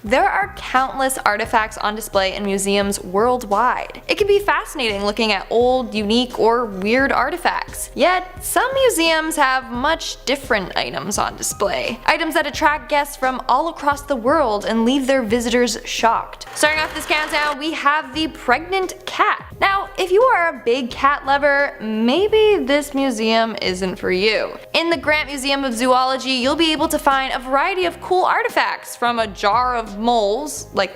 There are countless artifacts on display in museums worldwide. It can be fascinating looking at old, unique, or weird artifacts. Yet, some museums have much different items on display. Items that attract guests from all across the world and leave their visitors shocked. Starting off this countdown, we have the pregnant cat. Now, if you are a big cat lover, maybe this museum isn't for you. In the Grant Museum of Zoology, you'll be able to find a variety of cool artifacts, from a jar of moles, like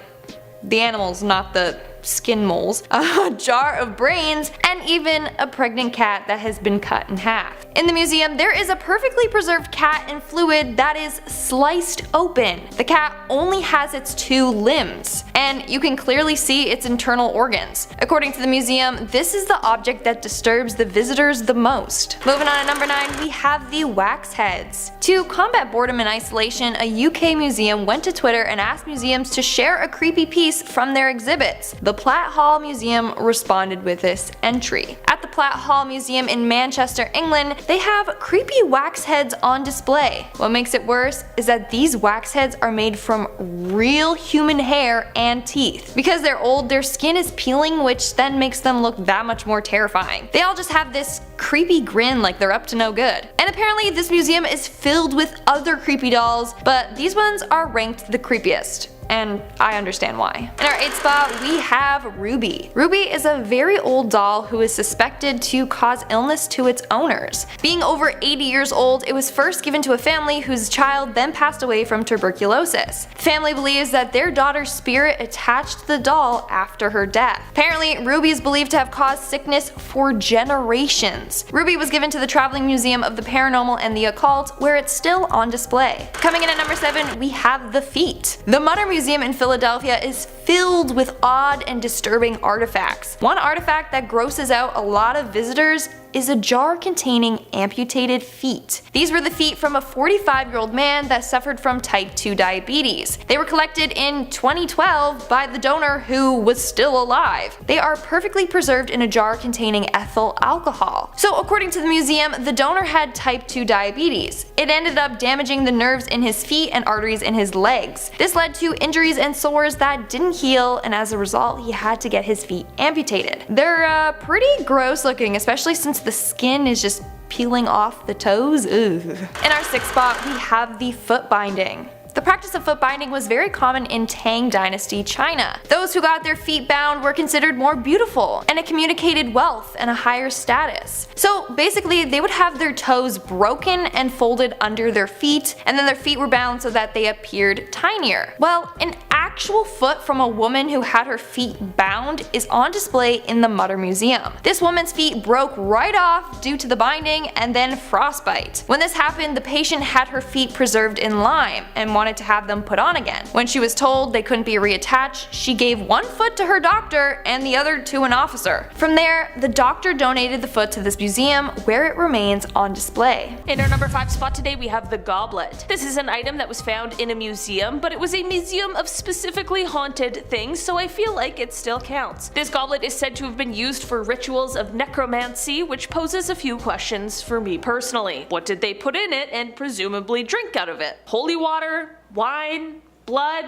the animals, not the skin moles, a jar of brains, and even a pregnant cat that has been cut in half. In the museum, there is a perfectly preserved cat in fluid that is sliced open. The cat only has its 2 limbs, and you can clearly see its internal organs. According to the museum, this is the object that disturbs the visitors the most. Moving on to number 9, we have the wax heads. To combat boredom and isolation, a UK museum went to Twitter and asked museums to share a creepy piece from their exhibits. The Platt Hall Museum responded with this entry. At the Platt Hall Museum in Manchester, England, they have creepy wax heads on display. What makes it worse is that these wax heads are made from real human hair and teeth. Because they're old, their skin is peeling, which then makes them look that much more terrifying. They all just have this creepy grin like they're up to no good. And apparently this museum is filled with other creepy dolls, but these ones are ranked the creepiest. And I understand why. In our 8th spot, we have Ruby. Ruby is a very old doll who is suspected to cause illness to its owners. Being over 80 years old, it was first given to a family whose child then passed away from tuberculosis. The family believes that their daughter's spirit attached the doll after her death. Apparently, Ruby is believed to have caused sickness for generations. Ruby was given to the Traveling Museum of the Paranormal and the Occult, where it's still on display. Coming in at number 7, we have the feet. The Mutter Museum in Philadelphia is filled with odd and disturbing artifacts. One artifact that grosses out a lot of visitors is a jar containing amputated feet. These were the feet from a 45-year-old man that suffered from type 2 diabetes. They were collected in 2012 by the donor who was still alive. They are perfectly preserved in a jar containing ethyl alcohol. So according to the museum, the donor had type 2 diabetes. It ended up damaging the nerves in his feet and arteries in his legs. This led to injuries and sores that didn't heal, and as a result, he had to get his feet amputated. They're pretty gross looking, especially since the skin is just peeling off the toes. Ugh. In our 6th spot, we have the foot binding. The practice of foot binding was very common in Tang Dynasty China. Those who got their feet bound were considered more beautiful, and it communicated wealth and a higher status. So basically, they would have their toes broken and folded under their feet, and then their feet were bound so that they appeared tinier. Well, an actual foot from a woman who had her feet bound is on display in the Mutter Museum. This woman's feet broke right off due to the binding and then frostbite. When this happened, the patient had her feet preserved in lime and wanted to have them put on again. When she was told they couldn't be reattached, she gave one foot to her doctor and the other to an officer. From there, the doctor donated the foot to this museum, where it remains on display. In our number 5 spot today, we have the goblet. This is an item that was found in a museum, but it was a museum of specifically haunted things, so I feel like it still counts. This goblet is said to have been used for rituals of necromancy, which poses a few questions for me personally. What did they put in it and presumably drink out of it? Holy water? Wine? Blood?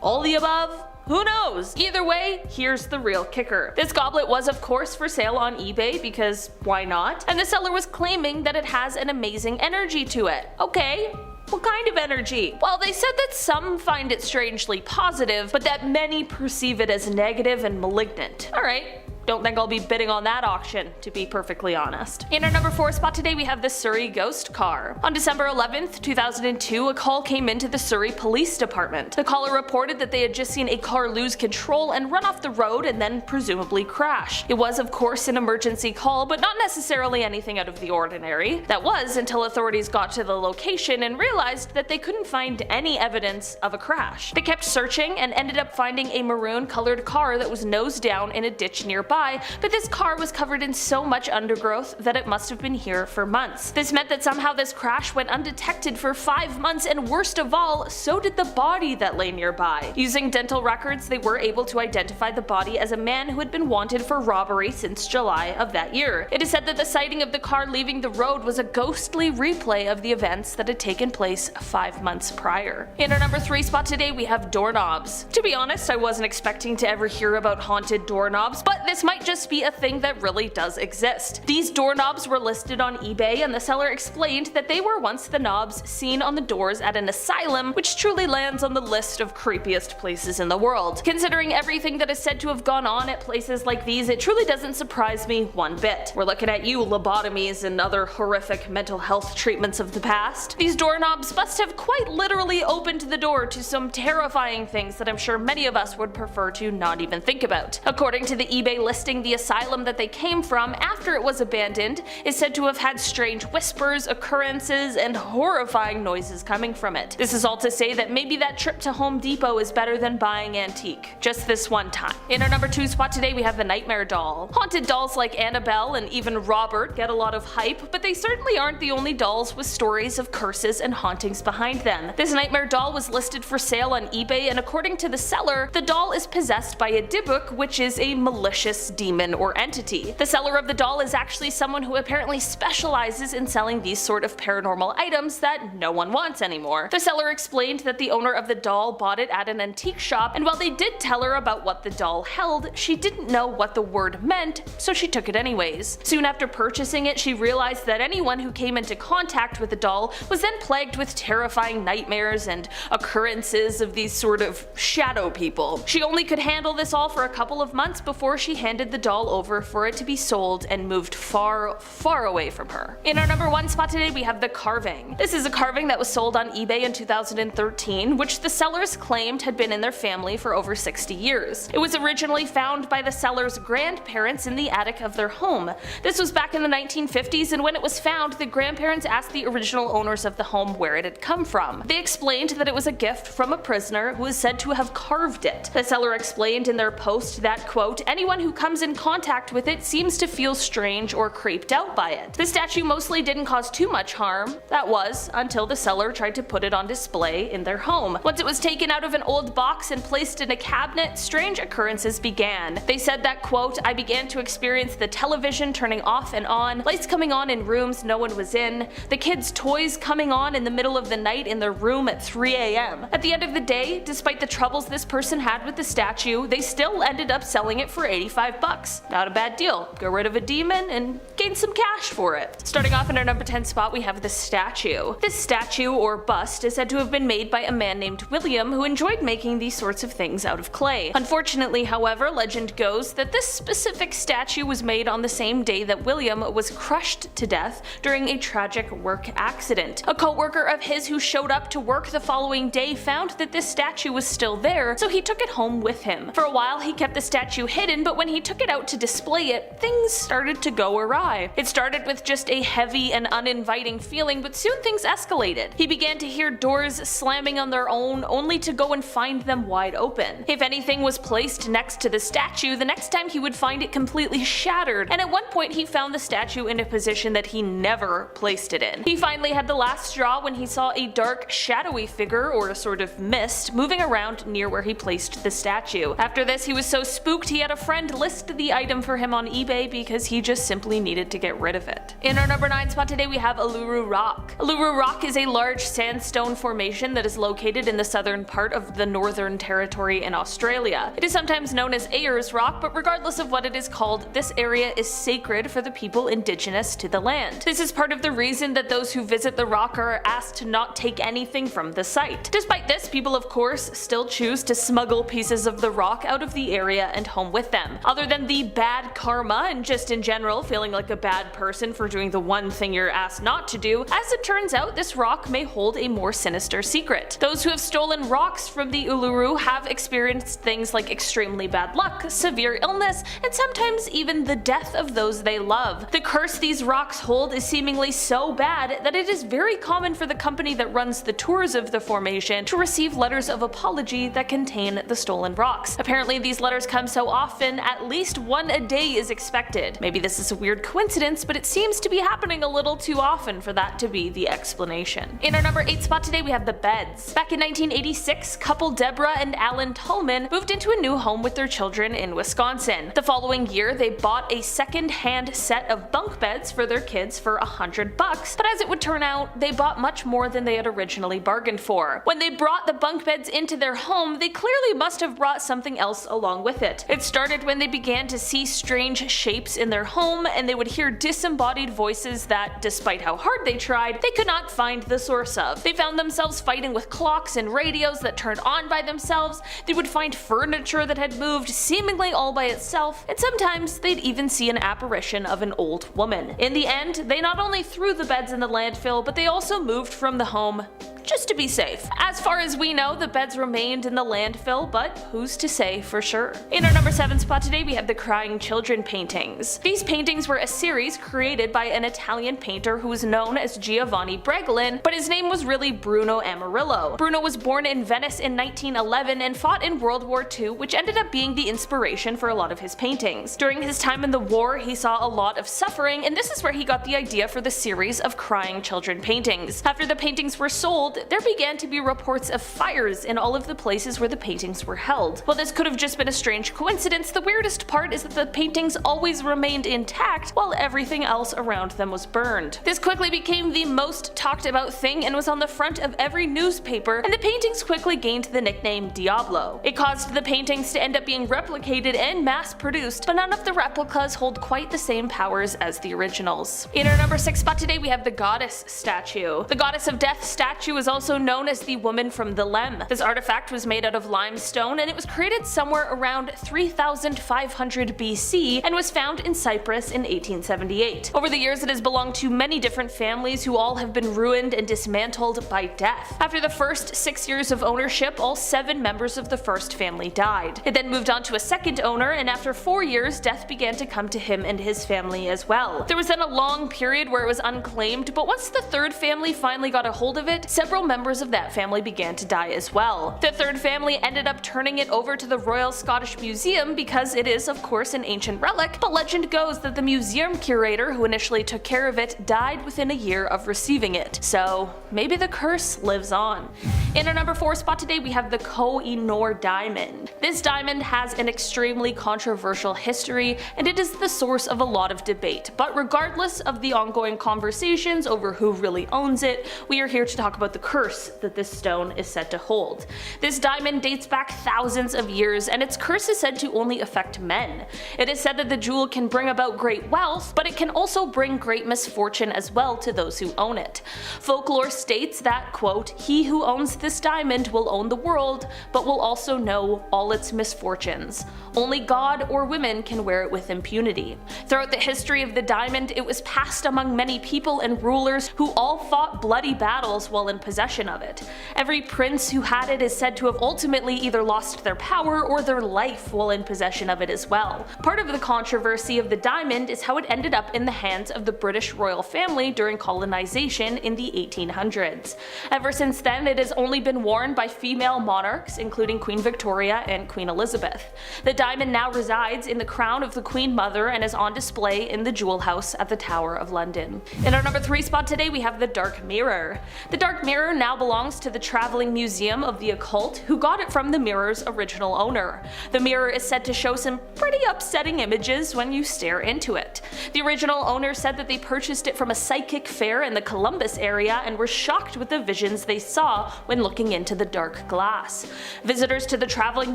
All the above? Who knows? Either way, here's the real kicker. This goblet was of course for sale on eBay, because why not? And the seller was claiming that it has an amazing energy to it. Okay. What kind of energy? Well, they said that some find it strangely positive, but that many perceive it as negative and malignant. Alright. Don't think I'll be bidding on that auction, to be perfectly honest. In our number 4 spot today, we have the Surrey ghost car. On December 11th, 2002, a call came into the Surrey Police Department. The caller reported that they had just seen a car lose control and run off the road and then presumably crash. It was of course an emergency call, but not necessarily anything out of the ordinary. That was until authorities got to the location and realized that they couldn't find any evidence of a crash. They kept searching and ended up finding a maroon colored car that was nose down in a ditch nearby. by, but this car was covered in so much undergrowth that it must have been here for months. This meant that somehow this crash went undetected for 5 months, and worst of all, so did the body that lay nearby. Using dental records, they were able to identify the body as a man who had been wanted for robbery since July of that year. It is said that the sighting of the car leaving the road was a ghostly replay of the events that had taken place 5 months prior. In our number 3 spot today, we have doorknobs. To be honest, I wasn't expecting to ever hear about haunted doorknobs, but this might just be a thing that really does exist. These doorknobs were listed on eBay, and the seller explained that they were once the knobs seen on the doors at an asylum, which truly lands on the list of creepiest places in the world. Considering everything that is said to have gone on at places like these, it truly doesn't surprise me one bit. We're looking at you, lobotomies and other horrific mental health treatments of the past. These doorknobs must have quite literally opened the door to some terrifying things that I'm sure many of us would prefer to not even think about. According to the eBay listing, the asylum that they came from after it was abandoned is said to have had strange whispers, occurrences, and horrifying noises coming from it. This is all to say that maybe that trip to Home Depot is better than buying antique, just this one time. In our number 2 spot today, we have the Nightmare Doll. Haunted dolls like Annabelle and even Robert get a lot of hype, but they certainly aren't the only dolls with stories of curses and hauntings behind them. This Nightmare Doll was listed for sale on eBay, and according to the seller, the doll is possessed by a Dybukk, which is a malicious demon or entity. The seller of the doll is actually someone who apparently specializes in selling these sort of paranormal items that no one wants anymore. The seller explained that the owner of the doll bought it at an antique shop, and while they did tell her about what the doll held, she didn't know what the word meant, so she took it anyways. Soon after purchasing it, she realized that anyone who came into contact with the doll was then plagued with terrifying nightmares and occurrences of these sort of shadow people. She only could handle this all for a couple of months before she handed the doll over for it to be sold and moved far, far away from her. In our number 1 spot today, we have the carving. This is a carving that was sold on eBay in 2013, which the sellers claimed had been in their family for over 60 years. It was originally found by the seller's grandparents in the attic of their home. This was back in the 1950s, and when it was found, the grandparents asked the original owners of the home where it had come from. They explained that it was a gift from a prisoner who is said to have carved it. The seller explained in their post that, quote, anyone who comes in contact with it seems to feel strange or creeped out by it. The statue mostly didn't cause too much harm. That was until the seller tried to put it on display in their home. Once it was taken out of an old box and placed in a cabinet, strange occurrences began. They said that, quote, I began to experience the television turning off and on, lights coming on in rooms no one was in, the kids' toys coming on in the middle of the night in their room at 3 a.m. At the end of the day, despite the troubles this person had with the statue, they still ended up selling it for $85. Not a bad deal. Get rid of a demon and gain some cash for it. Starting off in our number 10 spot, we have the statue. This statue, or bust, is said to have been made by a man named William who enjoyed making these sorts of things out of clay. Unfortunately, however, legend goes that this specific statue was made on the same day that William was crushed to death during a tragic work accident. A co-worker of his who showed up to work the following day found that this statue was still there, so he took it home with him. For a while, he kept the statue hidden, but when he took it out to display it, things started to go awry. It started with just a heavy and uninviting feeling, but soon things escalated. He began to hear doors slamming on their own, only to go and find them wide open. If anything was placed next to the statue, the next time he would find it completely shattered, and at one point he found the statue in a position that he never placed it in. He finally had the last straw when he saw a dark, shadowy figure, or a sort of mist, moving around near where he placed the statue. After this, he was so spooked he had a friend list the item for him on eBay because he just simply needed to get rid of it. In our number 9 spot today, we have Uluru Rock. Uluru Rock is a large sandstone formation that is located in the southern part of the Northern Territory in Australia. It is sometimes known as Ayers Rock, but regardless of what it is called, this area is sacred for the people indigenous to the land. This is part of the reason that those who visit the rock are asked to not take anything from the site. Despite this, people of course still choose to smuggle pieces of the rock out of the area and home with them. Other than the bad karma and just in general feeling like a bad person for doing the one thing you're asked not to do, as it turns out, this rock may hold a more sinister secret. Those who have stolen rocks from the Uluru have experienced things like extremely bad luck, severe illness, and sometimes even the death of those they love. The curse these rocks hold is seemingly so bad that it is very common for the company that runs the tours of the formation to receive letters of apology that contain the stolen rocks. Apparently these letters come so often, at at least one a day is expected. Maybe this is a weird coincidence, but it seems to be happening a little too often for that to be the explanation. In our number 8 spot today we have the beds. Back in 1986, couple Deborah and Alan Tolman moved into a new home with their children in Wisconsin. The following year they bought a second-hand set of bunk beds for their kids for $100, but as it would turn out, they bought much more than they had originally bargained for. When they brought the bunk beds into their home, they clearly must have brought something else along with it. It started when they began to see strange shapes in their home, and they would hear disembodied voices that, despite how hard they tried, they could not find the source of. They found themselves fighting with clocks and radios that turned on by themselves. They would find furniture that had moved seemingly all by itself, and sometimes they'd even see an apparition of an old woman. In the end, they not only threw the beds in the landfill, but they also moved from the home just to be safe. As far as we know, the beds remained in the landfill, but who's to say for sure? In our number 7 spot today we have the Crying Children paintings. These paintings were a series created by an Italian painter who was known as Giovanni Bregolin, but his name was really Bruno Amarillo. Bruno was born in Venice in 1911 and fought in World War II, which ended up being the inspiration for a lot of his paintings. During his time in the war, he saw a lot of suffering, and this is where he got the idea for the series of Crying Children paintings. After the paintings were sold, there began to be reports of fires in all of the places where the paintings were held. While this could have just been a strange coincidence, the weirdest part is that the paintings always remained intact while everything else around them was burned. This quickly became the most talked about thing and was on the front of every newspaper, and the paintings quickly gained the nickname Diablo. It caused the paintings to end up being replicated and mass produced, but none of the replicas hold quite the same powers as the originals. In our number 6 spot today we have the Goddess statue. The Goddess of Death statue is also known as the Woman from the Lem. This artifact was made out of limestone, and it was created somewhere around 3500 BC and was found in Cyprus in 1878. Over the years it has belonged to many different families who all have been ruined and dismantled by death. After the first 6 years of ownership, all 7 members of the first family died. It then moved on to a second owner, and after 4 years death began to come to him and his family as well. There was then a long period where it was unclaimed, but once the third family finally got a hold of it, several members of that family began to die as well. The third family ended up turning it over to the Royal Scottish Museum because it is of course an ancient relic, but legend goes that the museum curator who initially took care of it died within a year of receiving it. So maybe the curse lives on. In our number 4 spot today we have the Koh-i-Noor diamond. This diamond has an extremely controversial history, and it is the source of a lot of debate, but regardless of the ongoing conversations over who really owns it, we are here to talk about the curse that this stone is said to hold. This diamond dates back thousands of years, and its curse is said to only affect men. It is said that the jewel can bring about great wealth, but it can also bring great misfortune as well to those who own it. Folklore states that, quote, "He who owns this diamond will own the world, but will also know all its misfortunes. Only God or women can wear it with impunity." Throughout the history of the diamond, it was passed among many people and rulers who all fought bloody battles while in possession of it. Every prince who had it is said to have ultimately either lost their power or their life while in possession of it as well. Part of the controversy of the diamond is how it ended up in the hands of the British royal family during colonization in the 1800s. Ever since then, it has only been worn by female monarchs, including Queen Victoria and Queen Elizabeth. The diamond now resides in the crown of the Queen Mother and is on display in the Jewel House at the Tower of London. In our number 3 spot today we have the Dark Mirror. The Dark Mirror now belongs to the Traveling Museum of the Occult, who got it from the mirror's original owner. The mirror is said to show some pretty upsetting images when you stare into it. The original owner said that they purchased it from a psychic fair in the Columbus area and were shocked with the visions they saw when looking into the dark glass. Visitors to the Traveling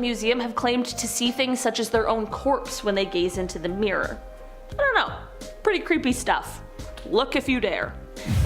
Museum have claimed to see things such as their own corpse when they gaze into the mirror. I don't know, pretty creepy stuff. Look if you dare.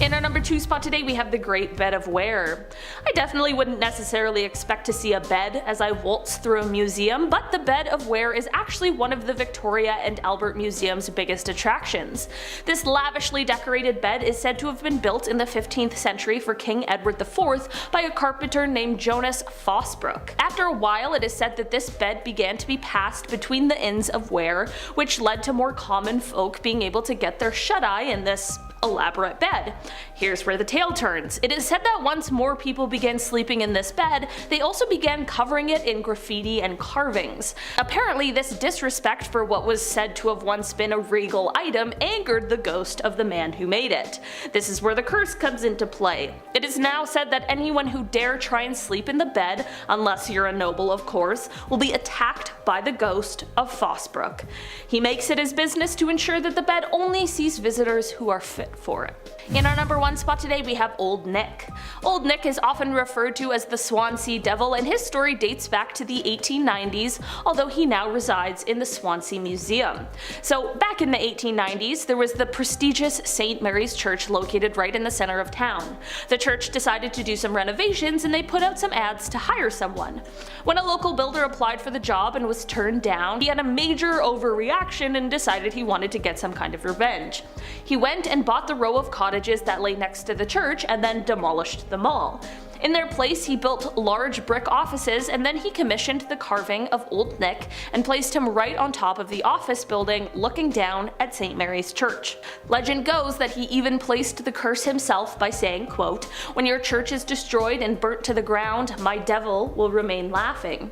In our number 2 spot today we have the Great Bed of Ware. I definitely wouldn't necessarily expect to see a bed as I waltz through a museum, but the Bed of Ware is actually one of the Victoria and Albert Museum's biggest attractions. This lavishly decorated bed is said to have been built in the 15th century for King Edward IV by a carpenter named Jonas Fosbrook. After a while, it is said that this bed began to be passed between the inns of Ware, which led to more common folk being able to get their shut-eye in this elaborate bed. Here's where the tale turns. It is said that once more people began sleeping in this bed, they also began covering it in graffiti and carvings. Apparently, this disrespect for what was said to have once been a regal item angered the ghost of the man who made it. This is where the curse comes into play. It is now said that anyone who dare try and sleep in the bed, unless you're a noble of course, will be attacked by the ghost of Fosbrook. He makes it his business to ensure that the bed only sees visitors who are fit for it. In our number 1 spot today we have Old Nick. Old Nick is often referred to as the Swansea Devil, and his story dates back to the 1890s, although he now resides in the Swansea Museum. So back in the 1890s there was the prestigious St. Mary's Church located right in the center of town. The church decided to do some renovations and they put out some ads to hire someone. When a local builder applied for the job and was turned down, he had a major overreaction and decided he wanted to get some kind of revenge. He went and bought the row of cottages that lay next to the church and then demolished them all. In their place he built large brick offices, and then he commissioned the carving of Old Nick and placed him right on top of the office building looking down at St. Mary's Church. Legend goes that he even placed the curse himself by saying, quote, "When your church is destroyed and burnt to the ground, my devil will remain laughing."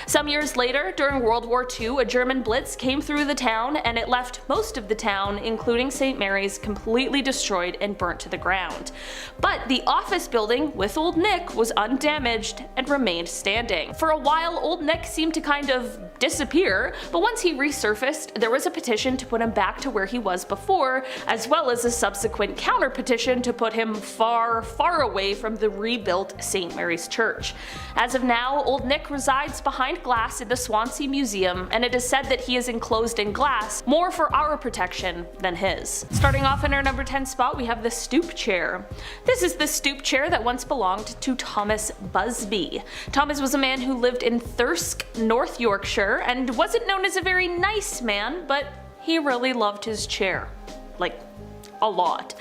Some years later, during World War II, a German blitz came through the town and it left most of the town, including St. Mary's, completely destroyed and burnt to the ground. But the office building with Old Nick was undamaged and remained standing. For a while, Old Nick seemed to kind of disappear, but once he resurfaced, there was a petition to put him back to where he was before, as well as a subsequent counter petition to put him far, far away from the rebuilt St. Mary's Church. As of now, Old Nick resides behind glass in the Swansea Museum, and it is said that he is enclosed in glass, more for our protection than his. Starting off in our number 10 spot, we have the stoop chair. This is the stoop chair that once belonged to Thomas Busby. Thomas was a man who lived in Thirsk, North Yorkshire, and wasn't known as a very nice man, but he really loved his chair. Like, a lot.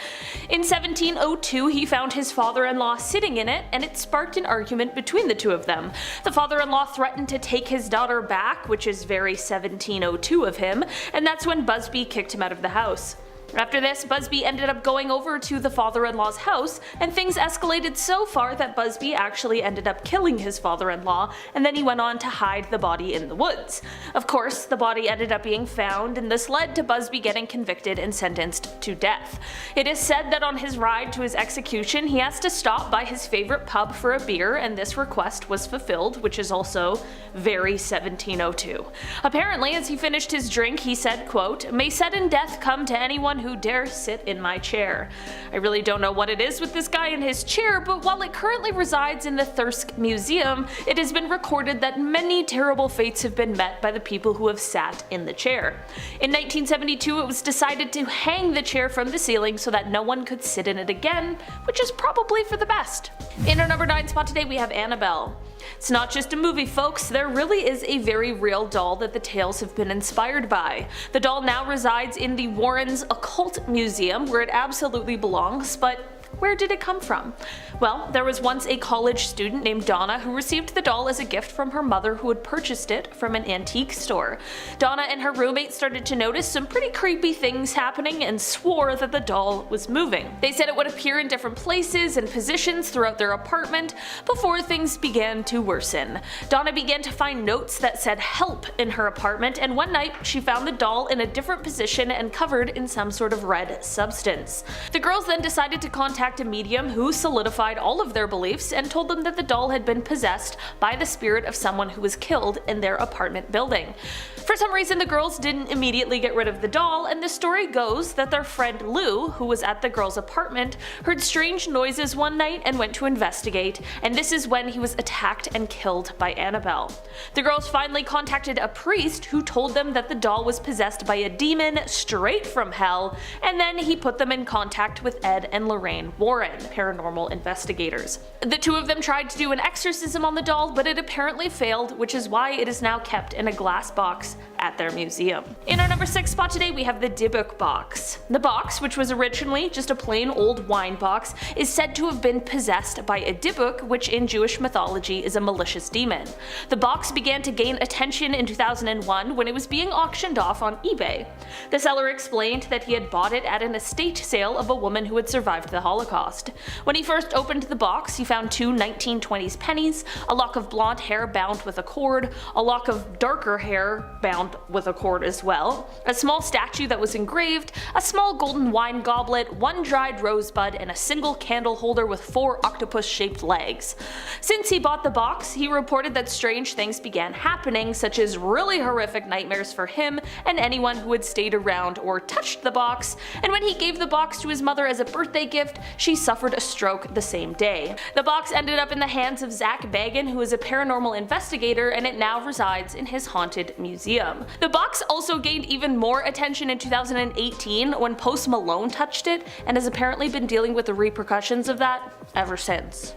In 1702 he found his father-in-law sitting in it, and it sparked an argument between the two of them. The father-in-law threatened to take his daughter back, which is very 1702 of him, and that's when Busby kicked him out of the house. After this, Busby ended up going over to the father-in-law's house, and things escalated so far that Busby actually ended up killing his father-in-law, and then he went on to hide the body in the woods. Of course, the body ended up being found, and this led to Busby getting convicted and sentenced to death. It is said that on his ride to his execution, he has to stop by his favorite pub for a beer, and this request was fulfilled, which is also very 1702. Apparently, as he finished his drink, he said, quote, "May sudden death come to anyone who dare sit in my chair." I really don't know what it is with this guy in his chair, but while it currently resides in the Thirsk Museum, it has been recorded that many terrible fates have been met by the people who have sat in the chair. In 1972 it was decided to hang the chair from the ceiling so that no one could sit in it again, which is probably for the best. In our number 9 spot today we have Annabelle. It's not just a movie, folks, there really is a very real doll that the tales have been inspired by. The doll now resides in the Warren's Occult Museum, where it absolutely belongs, but where did it come from? Well, there was once a college student named Donna who received the doll as a gift from her mother, who had purchased it from an antique store. Donna and her roommate started to notice some pretty creepy things happening and swore that the doll was moving. They said it would appear in different places and positions throughout their apartment before things began to worsen. Donna began to find notes that said help in her apartment, and one night she found the doll in a different position and covered in some sort of red substance. The girls then decided to contact a medium who solidified all of their beliefs and told them that the doll had been possessed by the spirit of someone who was killed in their apartment building. For some reason the girls didn't immediately get rid of the doll, and the story goes that their friend Lou, who was at the girls' apartment, heard strange noises one night and went to investigate, and this is when he was attacked and killed by Annabelle. The girls finally contacted a priest who told them that the doll was possessed by a demon straight from hell, and then he put them in contact with Ed and Lorraine Lorraine Warren, paranormal investigators. The two of them tried to do an exorcism on the doll, but it apparently failed, which is why it is now kept in a glass box at their museum. In our number 6 spot today, we have the Dybukk box. The box, which was originally just a plain old wine box, is said to have been possessed by a Dybukk, which in Jewish mythology is a malicious demon. The box began to gain attention in 2001 when it was being auctioned off on eBay. The seller explained that he had bought it at an estate sale of a woman who had survived the Holocaust. When he first opened the box, he found 2 1920s pennies, a lock of blonde hair bound with a cord, a lock of darker hair bound with a cord as well, a small statue that was engraved, a small golden wine goblet, 1 dried rosebud, and a single candle holder with 4 octopus-shaped legs. Since he bought the box, he reported that strange things began happening, such as really horrific nightmares for him and anyone who had stayed around or touched the box, and when he gave the box to his mother as a birthday gift, she suffered a stroke the same day. The box ended up in the hands of Zach Bagan, who is a paranormal investigator, and it now resides in his haunted museum. The box also gained even more attention in 2018 when Post Malone touched it, and has apparently been dealing with the repercussions of that ever since.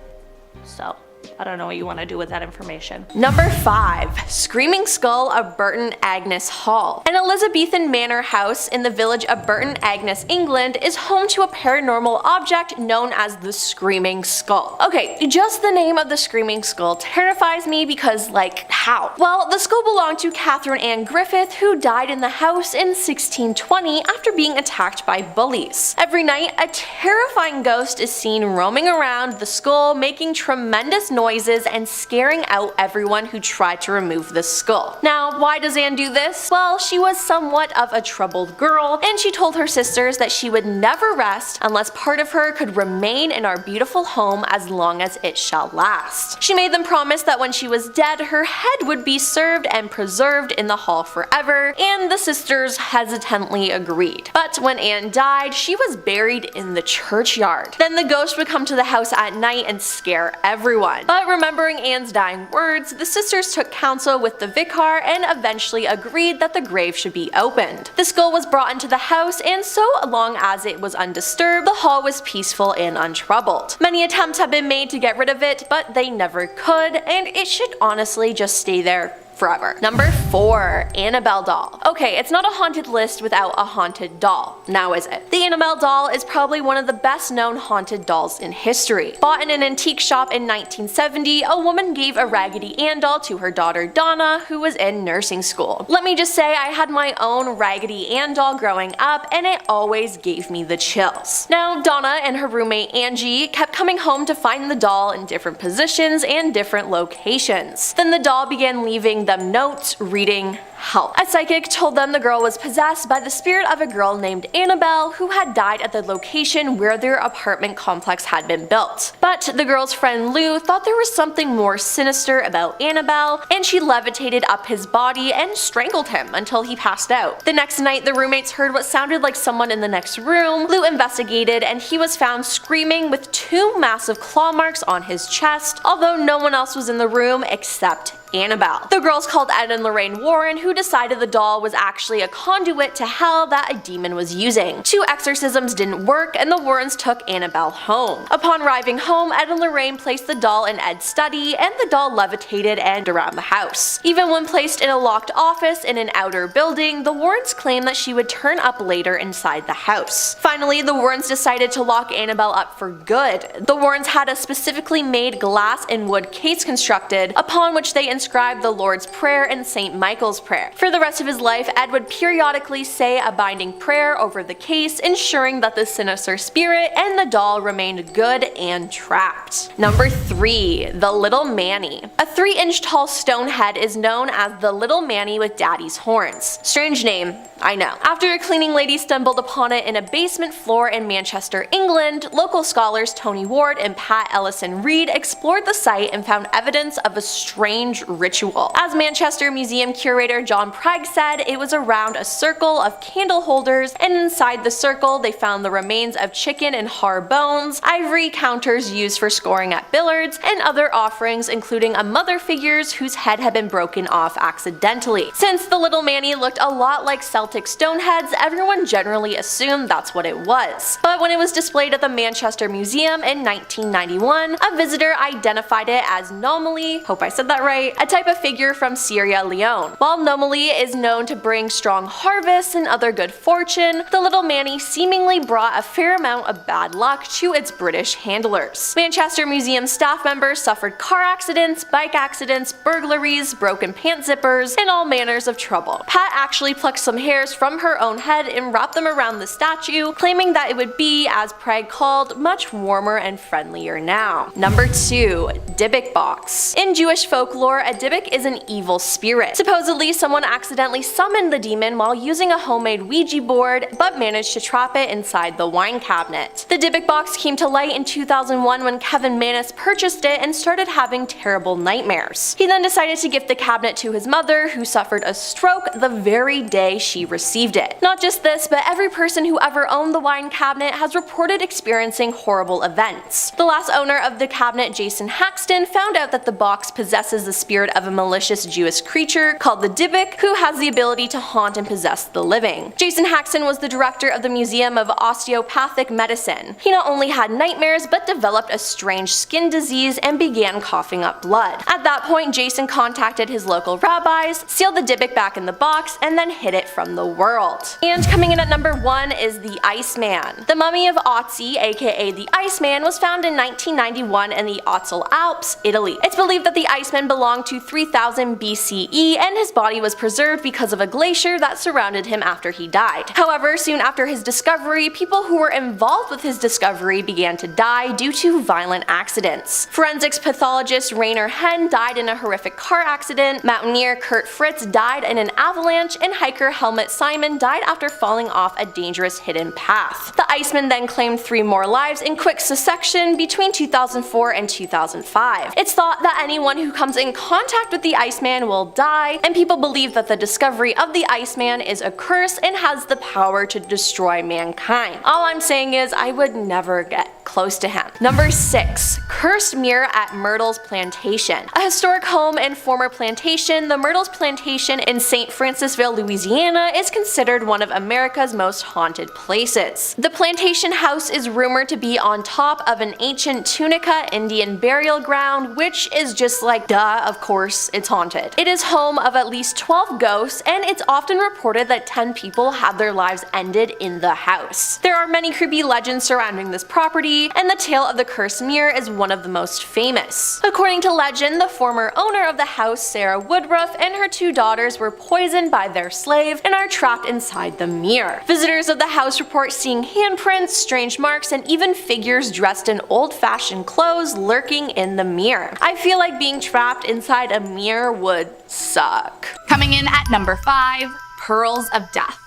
So, I don't know what you want to do with that information. Number 5. Screaming Skull of Burton Agnes Hall. An Elizabethan manor house in the village of Burton Agnes, England is home to a paranormal object known as the Screaming Skull. Okay, just the name of the Screaming Skull terrifies me because, like, how? Well, the skull belonged to Catherine Ann Griffith, who died in the house in 1620 after being attacked by bullies. Every night, a terrifying ghost is seen roaming around the skull, making tremendous noises and scaring out everyone who tried to remove the skull. Now, why does Anne do this? Well, she was somewhat of a troubled girl, and she told her sisters that she would never rest unless part of her could remain in our beautiful home as long as it shall last. She made them promise that when she was dead, her head would be served and preserved in the hall forever, and the sisters hesitantly agreed. But when Anne died, she was buried in the churchyard. Then the ghost would come to the house at night and scare everyone. But remembering Anne's dying words, the sisters took counsel with the vicar and eventually agreed that the grave should be opened. The skull was brought into the house, and so long as it was undisturbed, the hall was peaceful and untroubled. Many attempts have been made to get rid of it, but they never could, and it should honestly just stay there forever. Number 4. Annabelle doll. Okay, it's not a haunted list without a haunted doll. Now is it? The Annabelle doll is probably one of the best known haunted dolls in history. Bought in an antique shop in 1970, a woman gave a Raggedy Ann doll to her daughter Donna, who was in nursing school. Let me just say I had my own Raggedy Ann doll growing up, and it always gave me the chills. Now, Donna and her roommate Angie kept coming home to find the doll in different positions and different locations. Then the doll began leaving them notes reading help. A psychic told them the girl was possessed by the spirit of a girl named Annabelle who had died at the location where their apartment complex had been built. But the girl's friend Lou thought there was something more sinister about Annabelle, and she levitated up his body and strangled him until he passed out. The next night, the roommates heard what sounded like someone in the next room. Lou investigated, and he was found screaming with 2 massive claw marks on his chest, although no one else was in the room except Annabelle. The girls called Ed and Lorraine Warren, who decided the doll was actually a conduit to hell that a demon was using. 2 exorcisms didn't work, and the Warrens took Annabelle home. Upon arriving home, Ed and Lorraine placed the doll in Ed's study, and the doll levitated and around the house. Even when placed in a locked office in an outer building, the Warrens claimed that she would turn up later inside the house. Finally, the Warrens decided to lock Annabelle up for good. The Warrens had a specifically made glass and wood case constructed, upon which they inscribed the Lord's Prayer and St. Michael's Prayer. For the rest of his life, Ed would periodically say a binding prayer over the case, ensuring that the sinister spirit and the doll remained good and trapped. Number 3. The Little Manny. A 3-inch tall stone head is known as the Little Manny with Daddy's horns. Strange name, I know. After a cleaning lady stumbled upon it in a basement floor in Manchester, England, local scholars Tony Ward and Pat Ellison Reid explored the site and found evidence of a strange ritual. As Manchester Museum curator John Prague said, it was around a circle of candle holders, and inside the circle they found the remains of chicken and har bones, ivory counters used for scoring at billiards, and other offerings including a mother figures whose head had been broken off accidentally. Since the little Manny looked a lot like Celtic stoneheads, everyone generally assumed that's what it was. But when it was displayed at the Manchester Museum in 1991, a visitor identified it as Nomoli, hope I said that right, a type of figure from Sierra Leone. While Nomoli is known to bring strong harvests and other good fortune, the little Manny seemingly brought a fair amount of bad luck to its British handlers. Manchester Museum staff members suffered car accidents, bike accidents, burglaries, broken pant zippers, and all manners of trouble. Pat actually plucked some hairs from her own head and wrapped them around the statue, claiming that it would be, as Prague called, much warmer and friendlier now. Number 2. Dybukk box. In Jewish folklore, a Dybukk is an evil spirit. Supposedly, someone accidentally summoned the demon while using a homemade Ouija board, but managed to trap it inside the wine cabinet. The Dybukk box came to light in 2001 when Kevin Mannis purchased it and started having terrible nightmares. He then decided to gift the cabinet to his mother, who suffered a stroke the very day she received it. Not just this, but every person who ever owned the wine cabinet has reported experiencing horrible events. The last owner of the cabinet, Jason Haxton, found out that the box possesses the spirit of a malicious Jewish creature called the Dybukk, who has the ability to haunt and possess the living. Jason Haxton was the director of the Museum of Osteopathic Medicine. He not only had nightmares, but developed a strange skin disease and began coughing up blood. At that point, Jason contacted his local rabbis, sealed the Dybukk back in the box, and then hid it from the world. And coming in at number 1 is the Iceman. The mummy of Otzi, aka the Iceman, was found in 1991 in the Otzal Alps, Italy. It's believed that the Iceman belonged to 3000 BCE, and his body was preserved because of a glacier that surrounded him after he died. However, soon after his discovery, people who were involved with his discovery began to die due to violent accidents. Forensics pathologist Rainer Henn died in a horrific car accident, mountaineer Kurt Fritz died in an avalanche, and hiker Helmut Simon died after falling off a dangerous hidden path. The Iceman then claimed 3 more lives in quick succession between 2004 and 2005. It's thought that anyone who comes in contact with the Iceman will die, and people believe that the discovery of the Iceman is a curse and has the power to destroy mankind. All I'm saying is I would never get close to him. Number 6. Cursed Mirror at Myrtle's Plantation. A historic home and former plantation, the Myrtle's Plantation in St. Francisville, Louisiana is considered one of America's most haunted places. The plantation house is rumored to be on top of an ancient Tunica Indian burial ground, which is just like, duh, of course it's haunted. It is home of at least 12 ghosts, and it's often reported that 10 people had their lives ended in the house. There are many creepy legends surrounding this property, and the tale of the cursed mirror is one of the most famous. According to legend, the former owner of the house, Sarah Woodruff, and her 2 daughters were poisoned by their slave and are trapped inside the mirror. Visitors of the house report seeing handprints, strange marks, and even figures dressed in old-fashioned clothes lurking in the mirror. I feel like being trapped inside a mirror would suck. Coming in at number 5, Pearls of Death.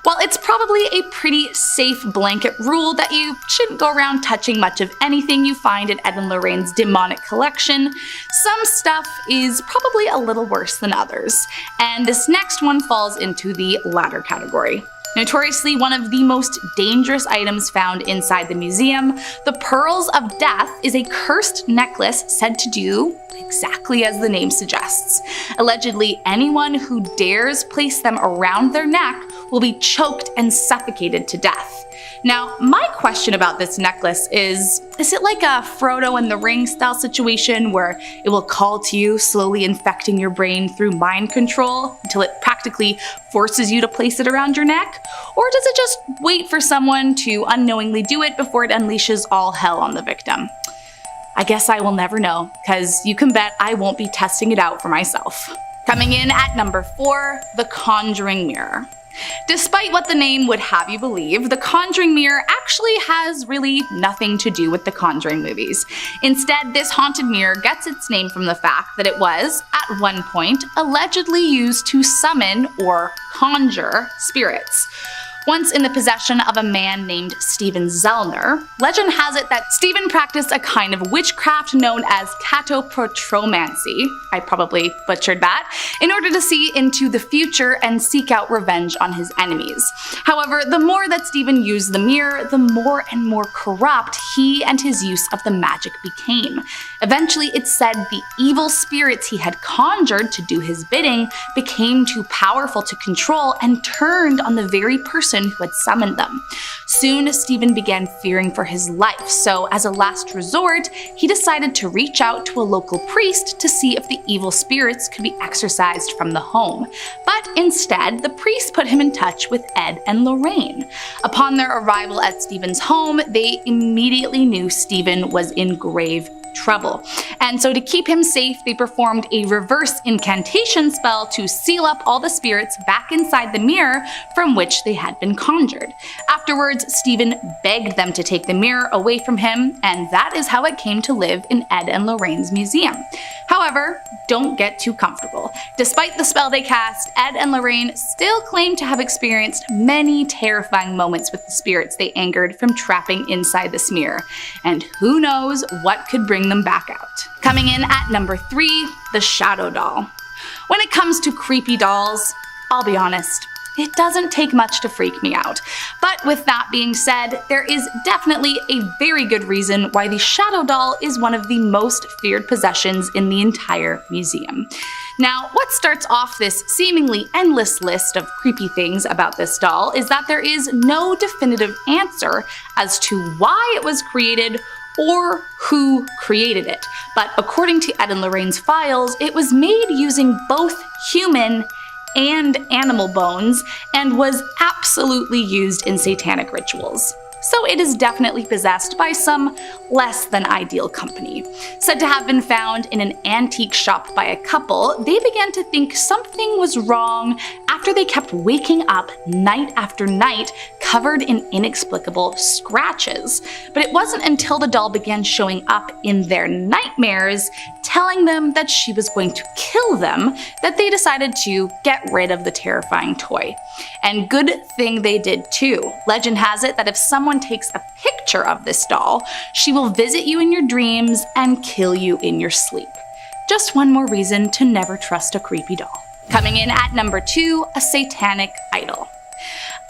While it's probably a pretty safe blanket rule that you shouldn't go around touching much of anything you find in Ed and Lorraine's demonic collection, some stuff is probably a little worse than others, and this next one falls into the latter category. Notoriously one of the most dangerous items found inside the museum, the Pearls of Death is a cursed necklace said to do exactly as the name suggests. Allegedly, anyone who dares place them around their neck will be choked and suffocated to death. Now, my question about this necklace is it like a Frodo and the Ring style situation where it will call to you, slowly infecting your brain through mind control until it practically forces you to place it around your neck? Or does it just wait for someone to unknowingly do it before it unleashes all hell on the victim? I guess I will never know, because you can bet I won't be testing it out for myself. Coming in at number 4, the Conjuring Mirror. Despite what the name would have you believe, the Conjuring Mirror actually has really nothing to do with the Conjuring movies. Instead, this haunted mirror gets its name from the fact that it was, at one point, allegedly used to summon or conjure spirits. Once in the possession of a man named Stephen Zellner, legend has it that Stephen practiced a kind of witchcraft known as catoprotromancy, I probably butchered that, in order to see into the future and seek out revenge on his enemies. However, the more that Stephen used the mirror, the more and more corrupt he and his use of the magic became. Eventually, it's said the evil spirits he had conjured to do his bidding became too powerful to control and turned on the very person who had summoned them. Soon, Stephen began fearing for his life, so as a last resort, he decided to reach out to a local priest to see if the evil spirits could be exorcised from the home. But instead, the priest put him in touch with Ed and Lorraine. Upon their arrival at Stephen's home, they immediately knew Stephen was in grave trouble. And so to keep him safe, they performed a reverse incantation spell to seal up all the spirits back inside the mirror from which they had been conjured. Afterwards, Stephen begged them to take the mirror away from him, and that is how it came to live in Ed and Lorraine's museum. However, don't get too comfortable. Despite the spell they cast, Ed and Lorraine still claim to have experienced many terrifying moments with the spirits they angered from trapping inside this mirror. And who knows what could bring them back out. Coming in at number 3, the Shadow Doll. When it comes to creepy dolls, I'll be honest, it doesn't take much to freak me out. But with that being said, there is definitely a very good reason why the Shadow Doll is one of the most feared possessions in the entire museum. Now, what starts off this seemingly endless list of creepy things about this doll is that there is no definitive answer as to why it was created or who created it. But according to Ed and Lorraine's files, it was made using both human and animal bones and was absolutely used in satanic rituals. So it is definitely possessed by some less than ideal company. Said to have been found in an antique shop by a couple, they began to think something was wrong after they kept waking up night after night covered in inexplicable scratches. But it wasn't until the doll began showing up in their nightmares, telling them that she was going to kill them, that they decided to get rid of the terrifying toy. And good thing they did too. Legend has it that if someone takes a picture of this doll, she will visit you in your dreams and kill you in your sleep. Just one more reason to never trust a creepy doll. Coming in at number 2, a satanic idol.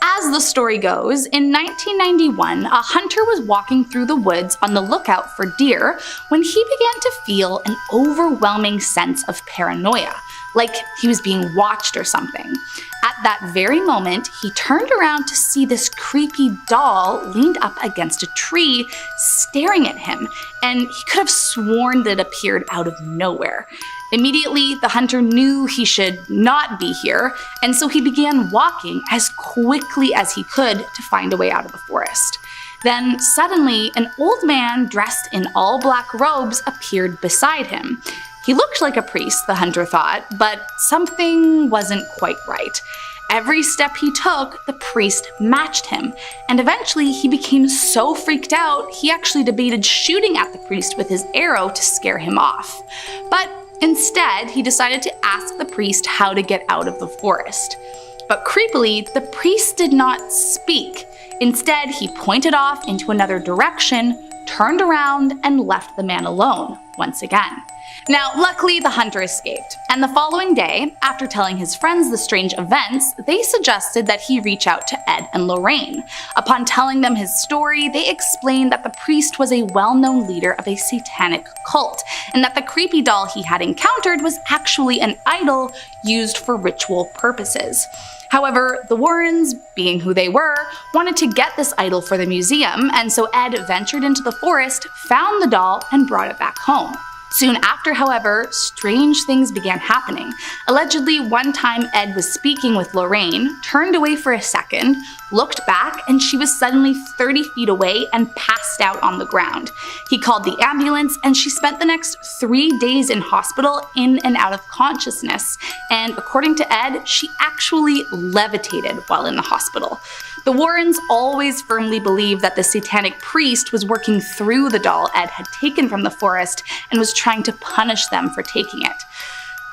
As the story goes, in 1991, a hunter was walking through the woods on the lookout for deer when he began to feel an overwhelming sense of paranoia, like he was being watched or something. At that very moment, he turned around to see this creepy doll leaned up against a tree, staring at him, and he could have sworn that it appeared out of nowhere. Immediately, the hunter knew he should not be here, and so he began walking as quickly as he could to find a way out of the forest. Then, suddenly, an old man dressed in all black robes appeared beside him. He looked like a priest, the hunter thought, but something wasn't quite right. Every step he took, the priest matched him, and eventually he became so freaked out, he actually debated shooting at the priest with his arrow to scare him off. But instead, he decided to ask the priest how to get out of the forest. But creepily, the priest did not speak. Instead, he pointed off into another direction, turned around, and left the man alone once again. Now, luckily, the hunter escaped, and the following day, after telling his friends the strange events, they suggested that he reach out to Ed and Lorraine. Upon telling them his story, they explained that the priest was a well-known leader of a satanic cult, and that the creepy doll he had encountered was actually an idol used for ritual purposes. However, the Warrens, being who they were, wanted to get this idol for the museum, and so Ed ventured into the forest, found the doll, and brought it back home. Soon after, however, strange things began happening. Allegedly, one time Ed was speaking with Lorraine, turned away for a second, looked back, and she was suddenly 30 feet away and passed out on the ground. He called the ambulance, and she spent the next 3 days in hospital in and out of consciousness. And according to Ed, she actually levitated while in the hospital. The Warrens always firmly believed that the satanic priest was working through the doll Ed had taken from the forest and was trying to punish them for taking it.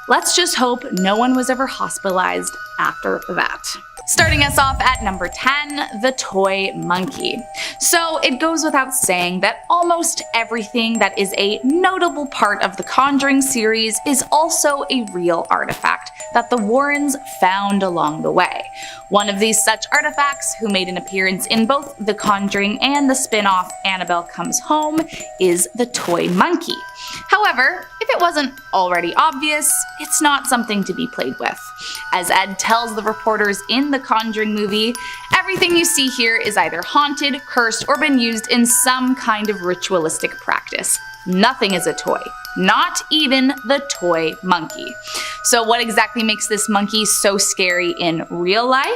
Let's just hope no one was ever hospitalized after that. Starting us off at number 10, the toy monkey. So it goes without saying that almost everything that is a notable part of the Conjuring series is also a real artifact that the Warrens found along the way. One of these such artifacts, who made an appearance in both The Conjuring and the spin-off Annabelle Comes Home, is the toy monkey. However, if it wasn't already obvious, it's not something to be played with. As Ed tells the reporters in the Conjuring movie, everything you see here is either haunted, cursed, or been used in some kind of ritualistic practice. Nothing is a toy, not even the toy monkey. So what exactly makes this monkey so scary in real life?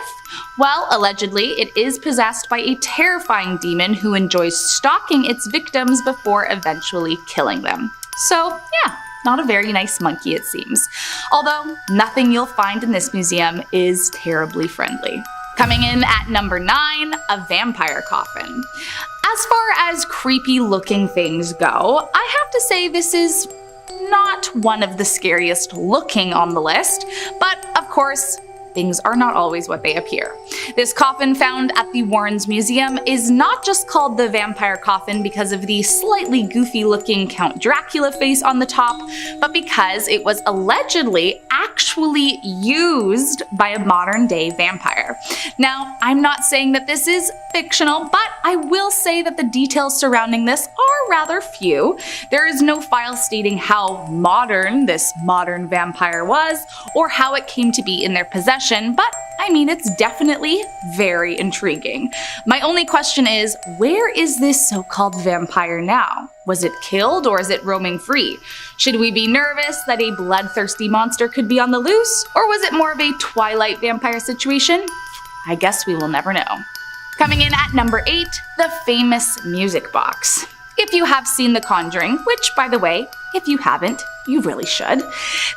Well, allegedly, it is possessed by a terrifying demon who enjoys stalking its victims before eventually killing them. So yeah, not a very nice monkey it seems. Although, nothing you'll find in this museum is terribly friendly. Coming in at number 9, a vampire coffin. As far as creepy looking things go, I have to say this is not one of the scariest looking on the list, but of course, things are not always what they appear. This coffin found at the Warrens Museum is not just called the vampire coffin because of the slightly goofy looking Count Dracula face on the top, but because it was allegedly actually used by a modern day vampire. Now, I'm not saying that this is fictional, but I will say that the details surrounding this are rather few. There is no file stating how modern this modern vampire was, or how it came to be in their possession, but I mean, it's definitely very intriguing. My only question is, where is this so-called vampire now? Was it killed, or is it roaming free? Should we be nervous that a bloodthirsty monster could be on the loose, or was it more of a Twilight vampire situation? I guess we will never know. Coming in at number 8, the famous music box. If you have seen The Conjuring, which by the way, if you haven't, you really should,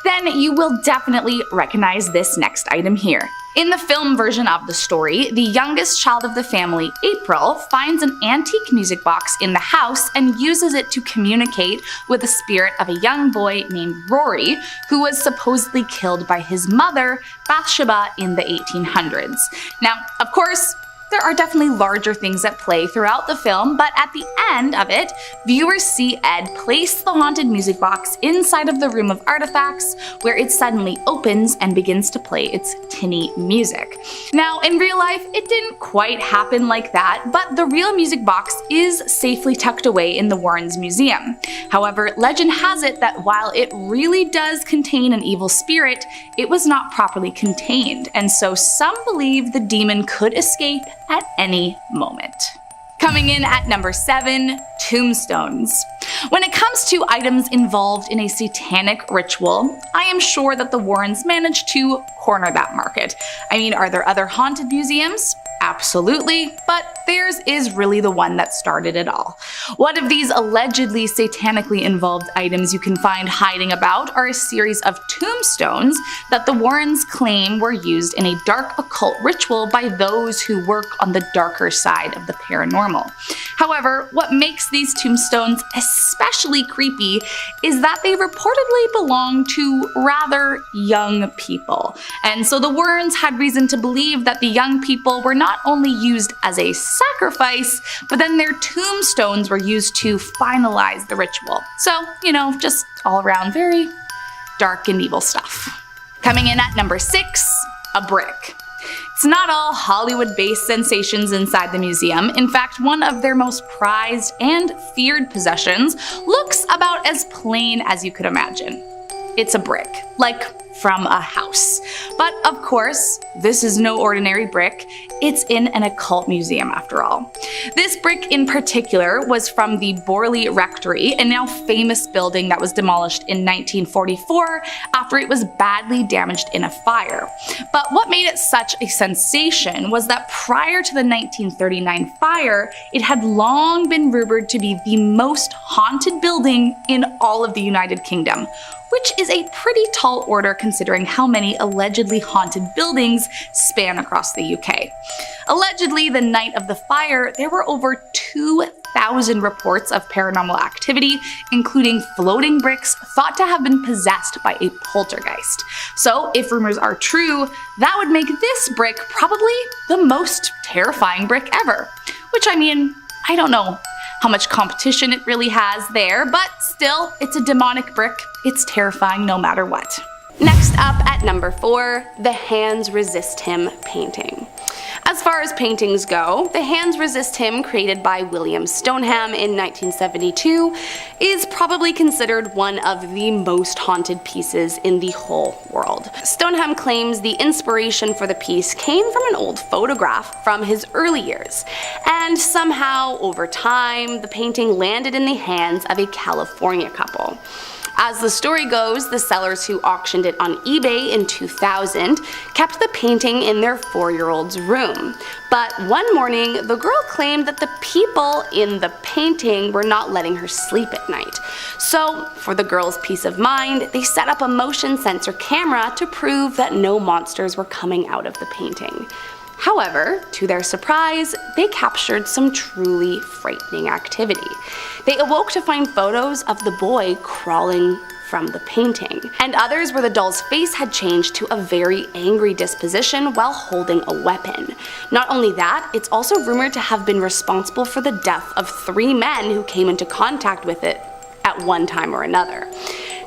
then you will definitely recognize this next item here. In the film version of the story, the youngest child of the family, April, finds an antique music box in the house and uses it to communicate with the spirit of a young boy named Rory, who was supposedly killed by his mother, Bathsheba, in the 1800s. Now, of course, there are definitely larger things at play throughout the film, but at the end of it, viewers see Ed place the haunted music box inside of the room of artifacts, where it suddenly opens and begins to play its tinny music. Now, in real life, it didn't quite happen like that, but the real music box is safely tucked away in the Warrens Museum. However, legend has it that while it really does contain an evil spirit, it was not properly contained, and so some believe the demon could escape at any moment. Coming in at number 7, tombstones. When it comes to items involved in a satanic ritual, I am sure that the Warrens managed to corner that market. I mean, are there other haunted museums? Absolutely, but theirs is really the one that started it all. One of these allegedly satanically involved items you can find hiding about are a series of tombstones that the Warrens claim were used in a dark occult ritual by those who work on the darker side of the paranormal. However, what makes these tombstones especially creepy is that they reportedly belong to rather young people. And so the Warrens had reason to believe that the young people were not only used as a sacrifice, but then their tombstones were used to finalize the ritual. So, you know, just all around very dark and evil stuff. Coming in at number 6, a brick. It's not all Hollywood-based sensations inside the museum. In fact, one of their most prized and feared possessions looks about as plain as you could imagine. It's a brick, like from a house. But of course, this is no ordinary brick. It's in an occult museum after all. This brick in particular was from the Borley Rectory, a now famous building that was demolished in 1944 after it was badly damaged in a fire. But what made it such a sensation was that prior to the 1939 fire, it had long been rumored to be the most haunted building in all of the United Kingdom, which is a pretty tall order considering how many allegedly haunted buildings span across the UK. Allegedly, the night of the fire, there were over 2,000 1,000 reports of paranormal activity, including floating bricks thought to have been possessed by a poltergeist. So if rumors are true, that would make this brick probably the most terrifying brick ever. Which, I mean, I don't know how much competition it really has there, but still, it's a demonic brick. It's terrifying no matter what. Next up at number 4, the Hands Resist Him painting. As far as paintings go, the Hands Resist Him, created by William Stoneham in 1972, is probably considered one of the most haunted pieces in the whole world. Stoneham claims the inspiration for the piece came from an old photograph from his early years, and somehow, over time, the painting landed in the hands of a California couple. As the story goes, the sellers who auctioned it on eBay in 2000 kept the painting in their 4-year-old's room. But one morning, the girl claimed that the people in the painting were not letting her sleep at night. So, for the girl's peace of mind, they set up a motion sensor camera to prove that no monsters were coming out of the painting. However, to their surprise, they captured some truly frightening activity. They awoke to find photos of the boy crawling from the painting, and others where the doll's face had changed to a very angry disposition while holding a weapon. Not only that, it's also rumored to have been responsible for the death of 3 men who came into contact with it at one time or another.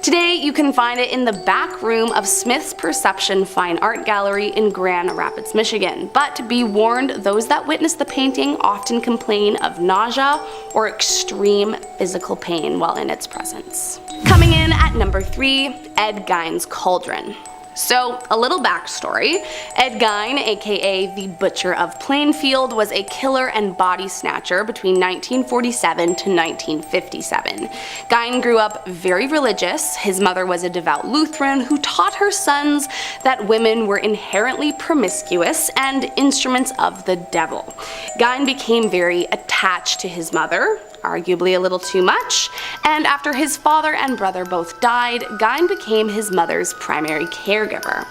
Today, you can find it in the back room of Smith's Perception Fine Art Gallery in Grand Rapids, Michigan. But be warned, those that witness the painting often complain of nausea or extreme physical pain while in its presence. Coming in at number 3, Ed Gein's cauldron. So, a little backstory. Ed Gein, aka the Butcher of Plainfield, was a killer and body snatcher between 1947 to 1957. Gein grew up very religious. His mother was a devout Lutheran who taught her sons that women were inherently promiscuous and instruments of the devil. Gein became very attached to his mother, arguably a little too much, and after his father and brother both died, Gein became his mother's primary caregiver.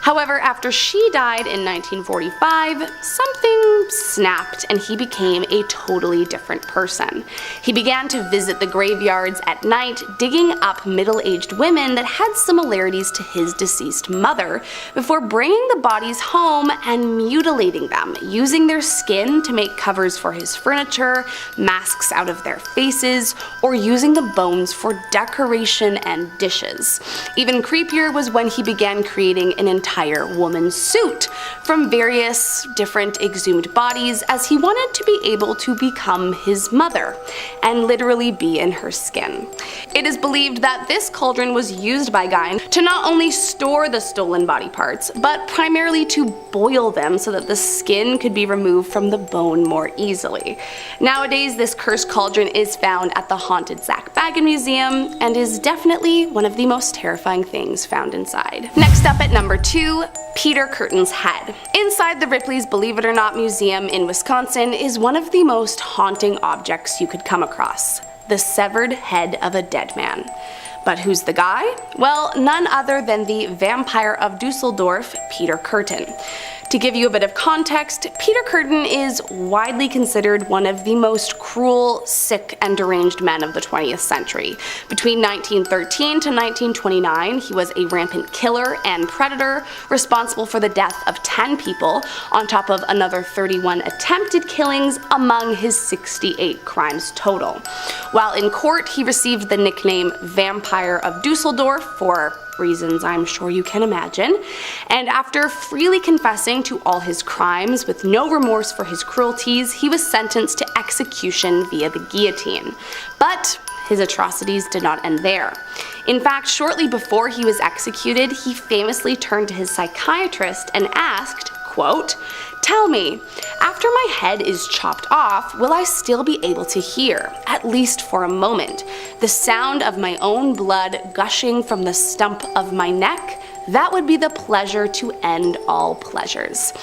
However, after she died in 1945, something snapped and he became a totally different person. He began to visit the graveyards at night, digging up middle-aged women that had similarities to his deceased mother, before bringing the bodies home and mutilating them, using their skin to make covers for his furniture, masks out of their faces, or using the bones for decoration and dishes. Even creepier was when he began creating an entire woman's suit from various different exhumed bodies, as he wanted to be able to become his mother and literally be in her skin. It is believed that this cauldron was used by Gein to not only store the stolen body parts, but primarily to boil them so that the skin could be removed from the bone more easily. Nowadays, this cursed cauldron is found at the haunted Zach Baggin Museum and is definitely one of the most terrifying things found inside. Next up at number 2, Peter Kurten's head. Inside the Ripley's Believe It or Not Museum in Wisconsin is one of the most haunting objects you could come across: the severed head of a dead man. But who's the guy? Well, none other than the vampire of Dusseldorf, Peter Kurten. To give you a bit of context, Peter Kurten is widely considered one of the most cruel, sick, and deranged men of the 20th century. Between 1913 to 1929, he was a rampant killer and predator, responsible for the death of 10 people, on top of another 31 attempted killings among his 68 crimes total. While in court, he received the nickname Vampire of Dusseldorf for reasons I'm sure you can imagine, and after freely confessing to all his crimes with no remorse for his cruelties, he was sentenced to execution via the guillotine. But his atrocities did not end there. In fact, shortly before he was executed, he famously turned to his psychiatrist and asked, quote, "Tell me, after my head is chopped off, will I still be able to hear, at least for a moment, the sound of my own blood gushing from the stump of my neck? That would be the pleasure to end all pleasures."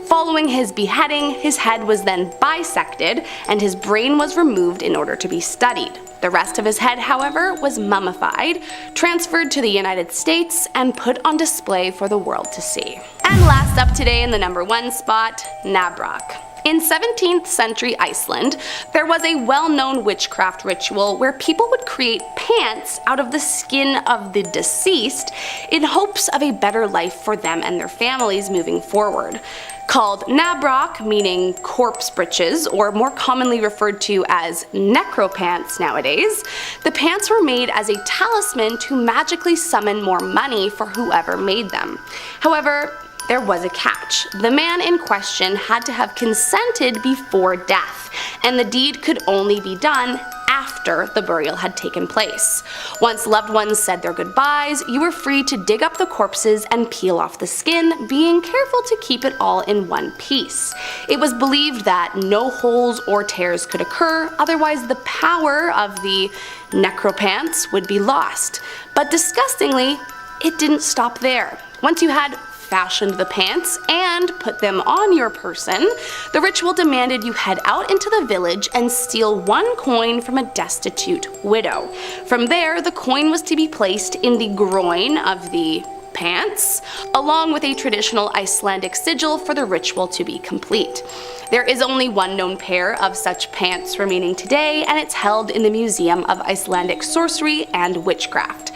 Following his beheading, his head was then bisected and his brain was removed in order to be studied. The rest of his head, however, was mummified, transferred to the United States, and put on display for the world to see. And last up today in the number 1 spot, Nabrock. In 17th century Iceland, there was a well-known witchcraft ritual where people would create pants out of the skin of the deceased in hopes of a better life for them and their families moving forward. Called nabrok, meaning corpse breeches, or more commonly referred to as necropants nowadays, the pants were made as a talisman to magically summon more money for whoever made them. However, there was a catch. The man in question had to have consented before death, and the deed could only be done after the burial had taken place. Once loved ones said their goodbyes, you were free to dig up the corpses and peel off the skin, being careful to keep it all in one piece. It was believed that no holes or tears could occur, otherwise the power of the necropants would be lost. But disgustingly, it didn't stop there. Once you had fashioned the pants and put them on your person, the ritual demanded you head out into the village and steal 1 coin from a destitute widow. From there, the coin was to be placed in the groin of the pants, along with a traditional Icelandic sigil for the ritual to be complete. There is only one known pair of such pants remaining today, and it's held in the Museum of Icelandic Sorcery and Witchcraft.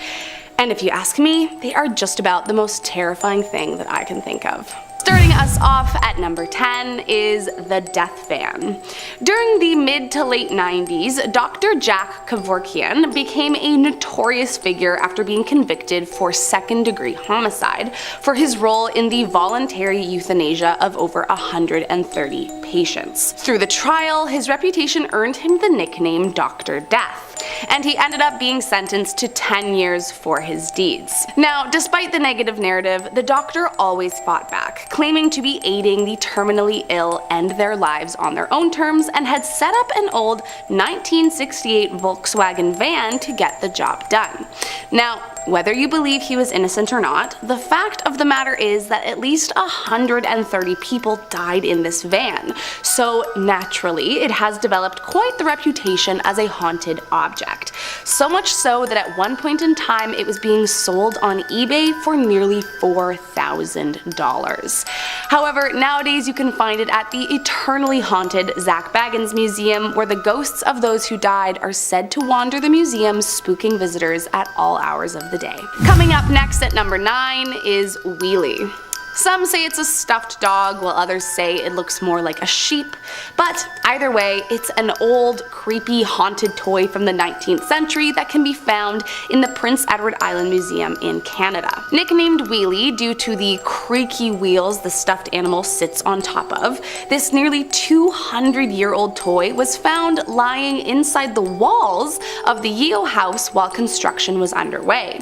And if you ask me, they are just about the most terrifying thing that I can think of. Starting us off at number 10 is the death van. During the mid to late 90s, Dr. Jack Kevorkian became a notorious figure after being convicted for second-degree homicide for his role in the voluntary euthanasia of over 130 patients. Through the trial, his reputation earned him the nickname Dr. Death, and he ended up being sentenced to 10 years for his deeds. Now, despite the negative narrative, the doctor always fought back, claiming to be aiding the terminally ill end their lives on their own terms, and had set up an old 1968 Volkswagen van to get the job done. Now, whether you believe he was innocent or not, the fact of the matter is that at least 130 people died in this van, so naturally it has developed quite the reputation as a haunted object. So much so that at one point in time it was being sold on eBay for nearly $4,000. However, nowadays you can find it at the eternally haunted Zach Baggins Museum, where the ghosts of those who died are said to wander the museum, spooking visitors at all hours of the day. Coming up next at number 9 is Wheelie. Some say it's a stuffed dog, while others say it looks more like a sheep, but either way, it's an old, creepy, haunted toy from the 19th century that can be found in the Prince Edward Island Museum in Canada. Nicknamed Wheelie due to the creaky wheels the stuffed animal sits on top of, this nearly 200-year-old toy was found lying inside the walls of the Yeo house while construction was underway.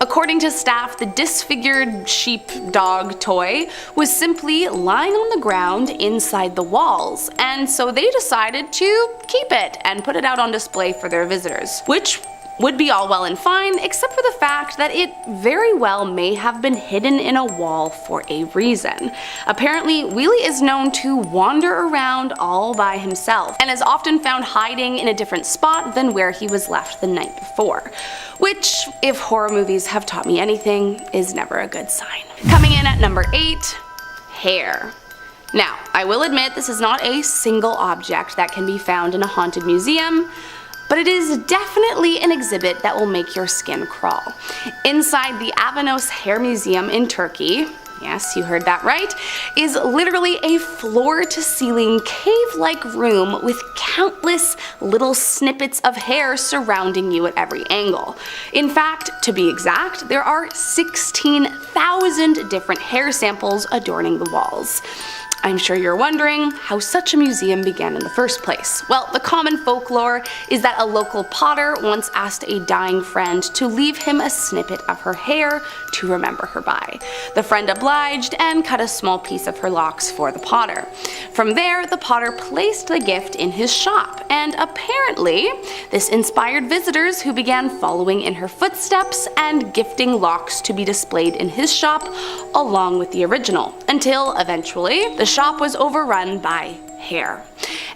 According to staff, the disfigured sheep-dog toy was simply lying on the ground inside the walls, and so they decided to keep it and put it out on display for their visitors, which would be all well and fine, except for the fact that it very well may have been hidden in a wall for a reason. Apparently, Wheelie is known to wander around all by himself, and is often found hiding in a different spot than where he was left the night before, which, if horror movies have taught me anything, is never a good sign. Coming in at number 8, hair. Now, I will admit this is not a single object that can be found in a haunted museum, but it is definitely an exhibit that will make your skin crawl. Inside the Avanos Hair Museum in Turkey, yes, you heard that right, is literally a floor-to-ceiling cave-like room with countless little snippets of hair surrounding you at every angle. In fact, to be exact, there are 16,000 different hair samples adorning the walls. I'm sure you're wondering how such a museum began in the first place. Well, the common folklore is that a local potter once asked a dying friend to leave him a snippet of her hair to remember her by. The friend obliged and cut a small piece of her locks for the potter. From there, the potter placed the gift in his shop, and apparently this inspired visitors who began following in her footsteps and gifting locks to be displayed in his shop along with the original, until eventually the shop was overrun by hair.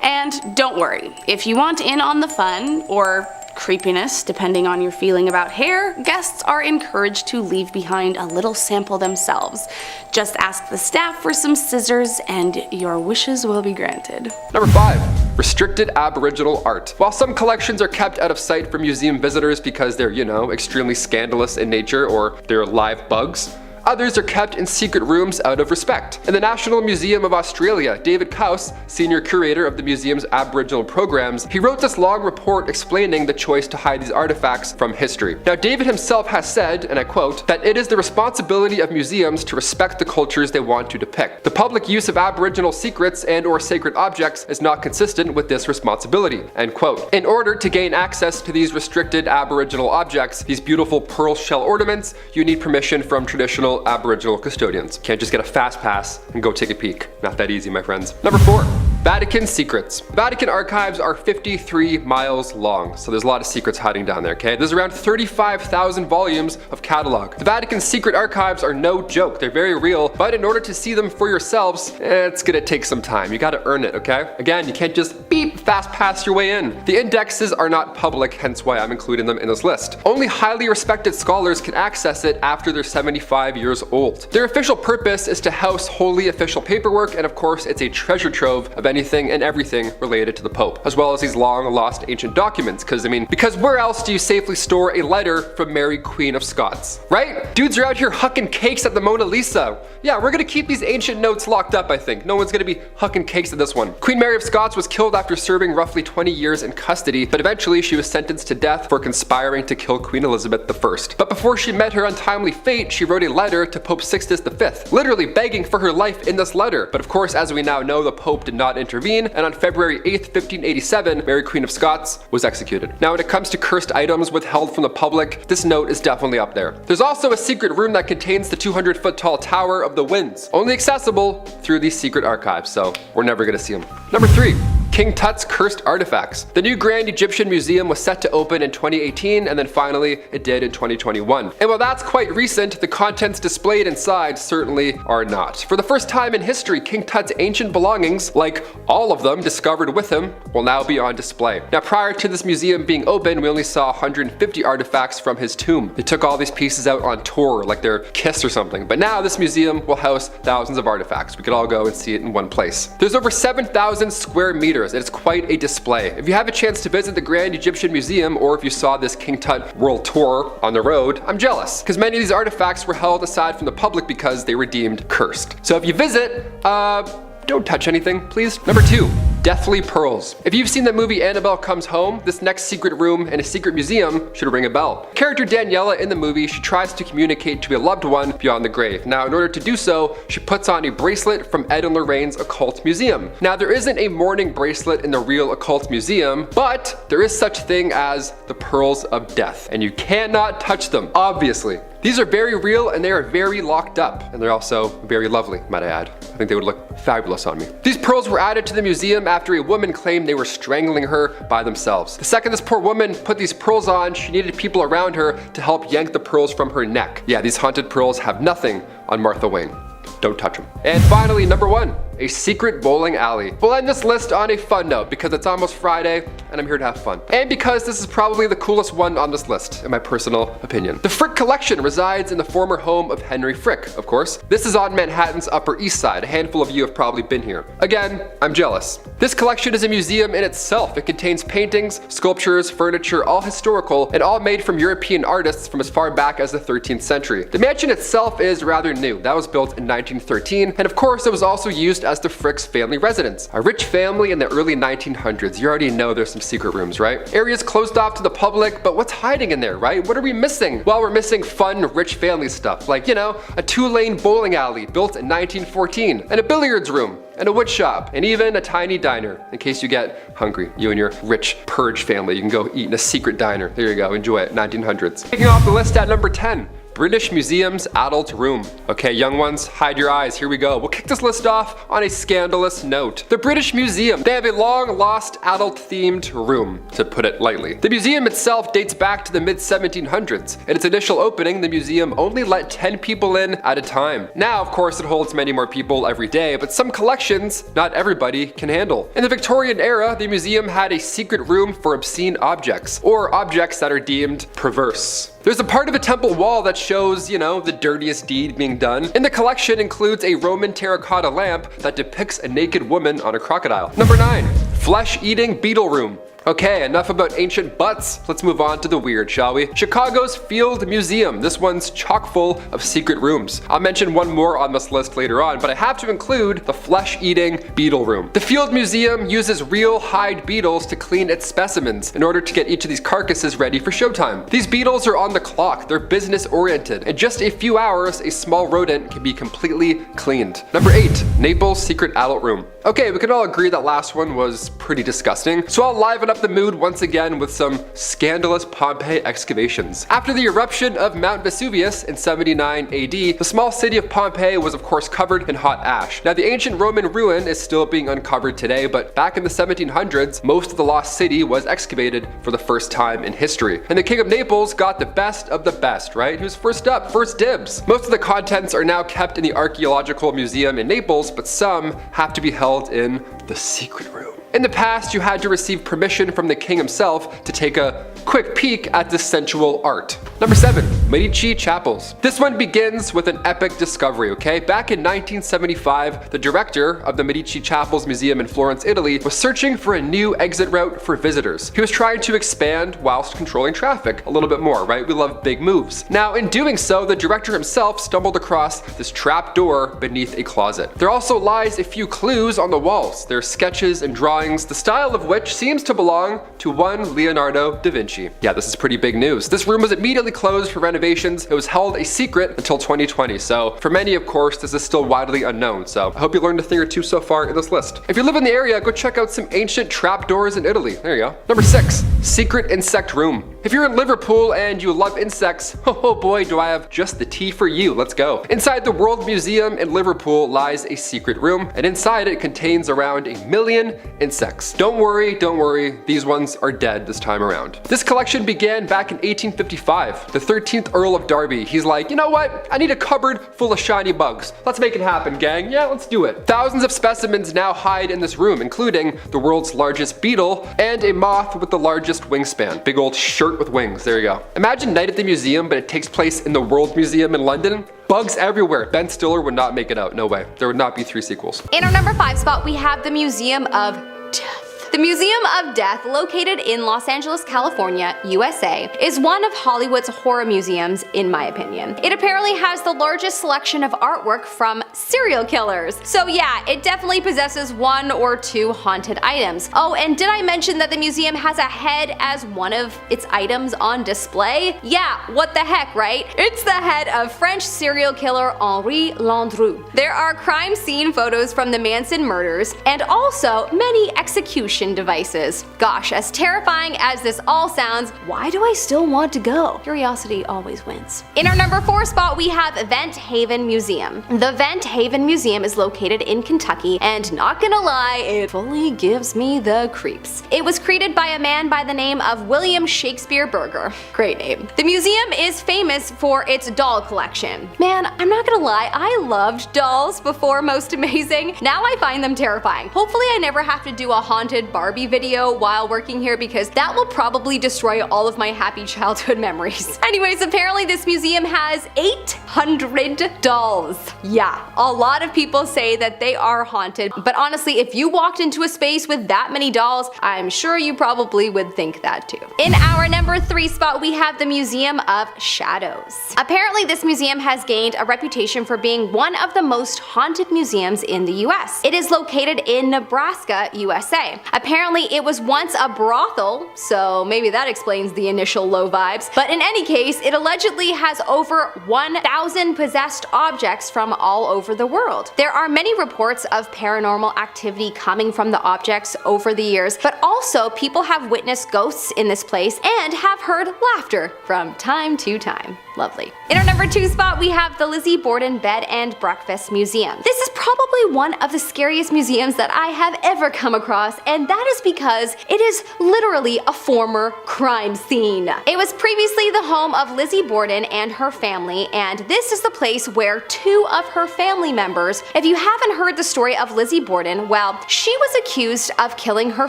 And don't worry, if you want in on the fun, or creepiness, depending on your feeling about hair, guests are encouraged to leave behind a little sample themselves. Just ask the staff for some scissors and your wishes will be granted. Number 5. Restricted Aboriginal art. While some collections are kept out of sight for museum visitors because they're, extremely scandalous in nature or they're live bugs, others are kept in secret rooms out of respect. In the National Museum of Australia, David Couse, senior curator of the museum's Aboriginal programs, he wrote this long report explaining the choice to hide these artifacts from history. Now, David himself has said, and I quote, that it is the responsibility of museums to respect the cultures they want to depict. The public use of Aboriginal secrets and or sacred objects is not consistent with this responsibility, end quote. In order to gain access to these restricted Aboriginal objects, these beautiful pearl shell ornaments, you need permission from traditional Aboriginal custodians. Can't just get a fast pass and go take a peek. Not that easy, my friends. Number 4. Vatican secrets. Vatican archives are 53 miles long, so there's a lot of secrets hiding down there, okay? There's around 35,000 volumes of catalog. The Vatican's secret archives are no joke. They're very real, but in order to see them for yourselves, it's gonna take some time. You gotta earn it, okay? Again, you can't just beep, fast pass your way in. The indexes are not public, hence why I'm including them in this list. Only highly respected scholars can access it after they're 75 years old. Their official purpose is to house holy official paperwork, and of course, it's a treasure trove of anything and everything related to the Pope, as well as these long lost ancient documents, because where else do you safely store a letter from Mary Queen of Scots, right? Dudes are out here hucking cakes at the Mona Lisa. Yeah, we're gonna keep these ancient notes locked up, I think. No one's gonna be hucking cakes at this one. Queen Mary of Scots was killed after serving roughly 20 years in custody, but eventually she was sentenced to death for conspiring to kill Queen Elizabeth I. But before she met her untimely fate, she wrote a letter to Pope Sixtus V, literally begging for her life in this letter. But of course, as we now know, the Pope did not intervene, and on February 8th, 1587, Mary Queen of Scots was executed. Now, when it comes to cursed items withheld from the public, this note is definitely up there. There's also a secret room that contains the 200-foot tall Tower of the Winds, only accessible through these secret archives, so we're never gonna see them. Number 3. King Tut's cursed artifacts. The new Grand Egyptian Museum was set to open in 2018, and then finally it did in 2021. And while that's quite recent, the contents displayed inside certainly are not. For the first time in history, King Tut's ancient belongings, like all of them discovered with him, will now be on display. Now, prior to this museum being open, we only saw 150 artifacts from his tomb. They took all these pieces out on tour, like their kiss or something. But now this museum will house thousands of artifacts. We could all go and see it in one place. There's over 7,000 square meters. It's quite a display. If you have a chance to visit the Grand Egyptian Museum, or if you saw this King Tut World Tour on the road, I'm jealous, because many of these artifacts were held aside from the public because they were deemed cursed. So if you visit, don't touch anything, please. Number 2. Deathly Pearls. If you've seen the movie Annabelle Comes Home, this next secret room in a secret museum should ring a bell. Character Daniela in the movie, she tries to communicate to a loved one beyond the grave. Now, in order to do so, she puts on a bracelet from Ed and Lorraine's Occult Museum. Now, there isn't a mourning bracelet in the real Occult Museum, but there is such thing as the Pearls of Death, and you cannot touch them, obviously. These are very real and they are very locked up, and they're also very lovely, might I add. I think they would look fabulous on me. These pearls were added to the museum after a woman claimed they were strangling her by themselves. The second this poor woman put these pearls on, she needed people around her to help yank the pearls from her neck. Yeah, these haunted pearls have nothing on Martha Wayne. Don't touch them. And finally, number 1. A secret bowling alley. We'll end this list on a fun note because it's almost Friday and I'm here to have fun. And because this is probably the coolest one on this list, in my personal opinion. The Frick collection resides in the former home of Henry Frick, of course. This is on Manhattan's Upper East Side. A handful of you have probably been here. Again, I'm jealous. This collection is a museum in itself. It contains paintings, sculptures, furniture, all historical, and all made from European artists from as far back as the 13th century. The mansion itself is rather new. That was built in 1913, and of course it was also used as the Frick's family residence. A rich family in the early 1900s. You already know there's some secret rooms, right? Areas closed off to the public, but what's hiding in there, right? What are we missing? Well, we're missing fun, rich family stuff. Like, a 2-lane bowling alley built in 1914, and a billiards room, and a wood shop, and even a tiny diner, in case you get hungry. You and your rich purge family, you can go eat in a secret diner. There you go, enjoy it, 1900s. Kicking off the list at number 10. British Museum's adult room. Okay, young ones, hide your eyes, here we go. We'll kick this list off on a scandalous note. The British Museum, they have a long lost adult themed room, to put it lightly. The museum itself dates back to the mid-1700s. In its initial opening, the museum only let 10 people in at a time. Now, of course, it holds many more people every day, but some collections, not everybody can handle. In the Victorian era, the museum had a secret room for obscene objects, or objects that are deemed perverse. There's a part of a temple wall that shows, you know, the dirtiest deed being done. In the collection includes a Roman terracotta lamp that depicts a naked woman on a crocodile. Number 9. Flesh-eating beetle room. Okay, enough about ancient butts. Let's move on to the weird, shall we? Chicago's Field Museum. This one's chock full of secret rooms. I'll mention one more on this list later on, but I have to include the flesh-eating beetle room. The Field Museum uses real hide beetles to clean its specimens in order to get each of these carcasses ready for showtime. These beetles are on the clock. They're business-oriented. In just a few hours, a small rodent can be completely cleaned. Number 8. Naples' secret adult room. Okay, we can all agree that last one was pretty disgusting, so I'll liven up the mood once again with some scandalous Pompeii excavations. After the eruption of Mount Vesuvius in 79 AD, the small city of Pompeii was of course covered in hot ash. Now the ancient Roman ruin is still being uncovered today, but back in the 1700s, most of the lost city was excavated for the first time in history. And the King of Naples got the best of the best, right? He was first up, first dibs. Most of the contents are now kept in the Archaeological Museum in Naples, but some have to be held in the secret room. In the past, you had to receive permission from the king himself to take a quick peek at this sensual art. Number 7. Medici Chapels. This one begins with an epic discovery, okay? Back in 1975, the director of the Medici Chapels Museum in Florence, Italy, was searching for a new exit route for visitors. He was trying to expand whilst controlling traffic a little bit more, right? We love big moves. Now, in doing so, the director himself stumbled across this trap door beneath a closet. There also lies a few clues on the walls. There are sketches and drawings, the style of which seems to belong to one Leonardo da Vinci. Yeah, this is pretty big news. This room was immediately closed for renovations. It was held a secret until 2020, so for many, of course, this is still widely unknown, so I hope you learned a thing or two so far in this list. If you live in the area, go check out some ancient trapdoors in Italy. There you go. Number 6. Secret insect room. If you're in Liverpool and you love insects, oh boy, do I have just the tea for you. Let's go. Inside the World Museum in Liverpool lies a secret room, and inside it contains around 1 million insects. Don't worry, these ones are dead this time around. This collection began back in 1855. The 13th Earl of Derby, he's like, you know what? I need a cupboard full of shiny bugs. Let's make it happen, gang. Yeah, let's do it. Thousands of specimens now hide in this room, including the world's largest beetle and a moth with the largest wingspan. Big old shirt with wings. There you go. Imagine Night at the Museum, but it takes place in the World Museum in London. Bugs everywhere. Ben Stiller would not make it out. No way. There would not be 3 sequels. In our number 5 spot, we have the Museum of Death. The Museum of Death, located in Los Angeles, California, USA, is one of Hollywood's horror museums, in my opinion. It apparently has the largest selection of artwork from serial killers. So yeah, it definitely possesses 1 or 2 haunted items. Oh, and did I mention that the museum has a head as one of its items on display? Yeah, what the heck, right? It's the head of French serial killer Henri Landru. There are crime scene photos from the Manson murders, and also many execution devices. Gosh, as terrifying as this all sounds, why do I still want to go? Curiosity always wins. In our number 4 spot, we have Vent Haven Museum. The Vent Haven Museum is located in Kentucky, and not gonna lie, it fully gives me the creeps. It was created by a man by the name of William Shakespeare Berger. Great name. The museum is famous for its doll collection. Man, I'm not gonna lie, I loved dolls before Most Amazing. Now I find them terrifying. Hopefully I never have to do a haunted Barbie video while working here, because that will probably destroy all of my happy childhood memories. Anyways, apparently this museum has 800 dolls. Yeah, a lot of people say that they are haunted, but honestly, if you walked into a space with that many dolls, I'm sure you probably would think that too. In our number 3 spot, we have the Museum of Shadows. Apparently this museum has gained a reputation for being one of the most haunted museums in the US. It is located in Nebraska, USA. Apparently it was once a brothel, so maybe that explains the initial low vibes, but in any case, it allegedly has over 1,000 possessed objects from all over the world. There are many reports of paranormal activity coming from the objects over the years, but also people have witnessed ghosts in this place and have heard laughter from time to time. Lovely. In our number 2 spot, we have the Lizzie Borden Bed and Breakfast Museum. This is probably one of the scariest museums that I have ever come across, and that is because it is literally a former crime scene. It was previously the home of Lizzie Borden and her family, and this is the place where 2 of her family members, if you haven't heard the story of Lizzie Borden, well, she was accused of killing her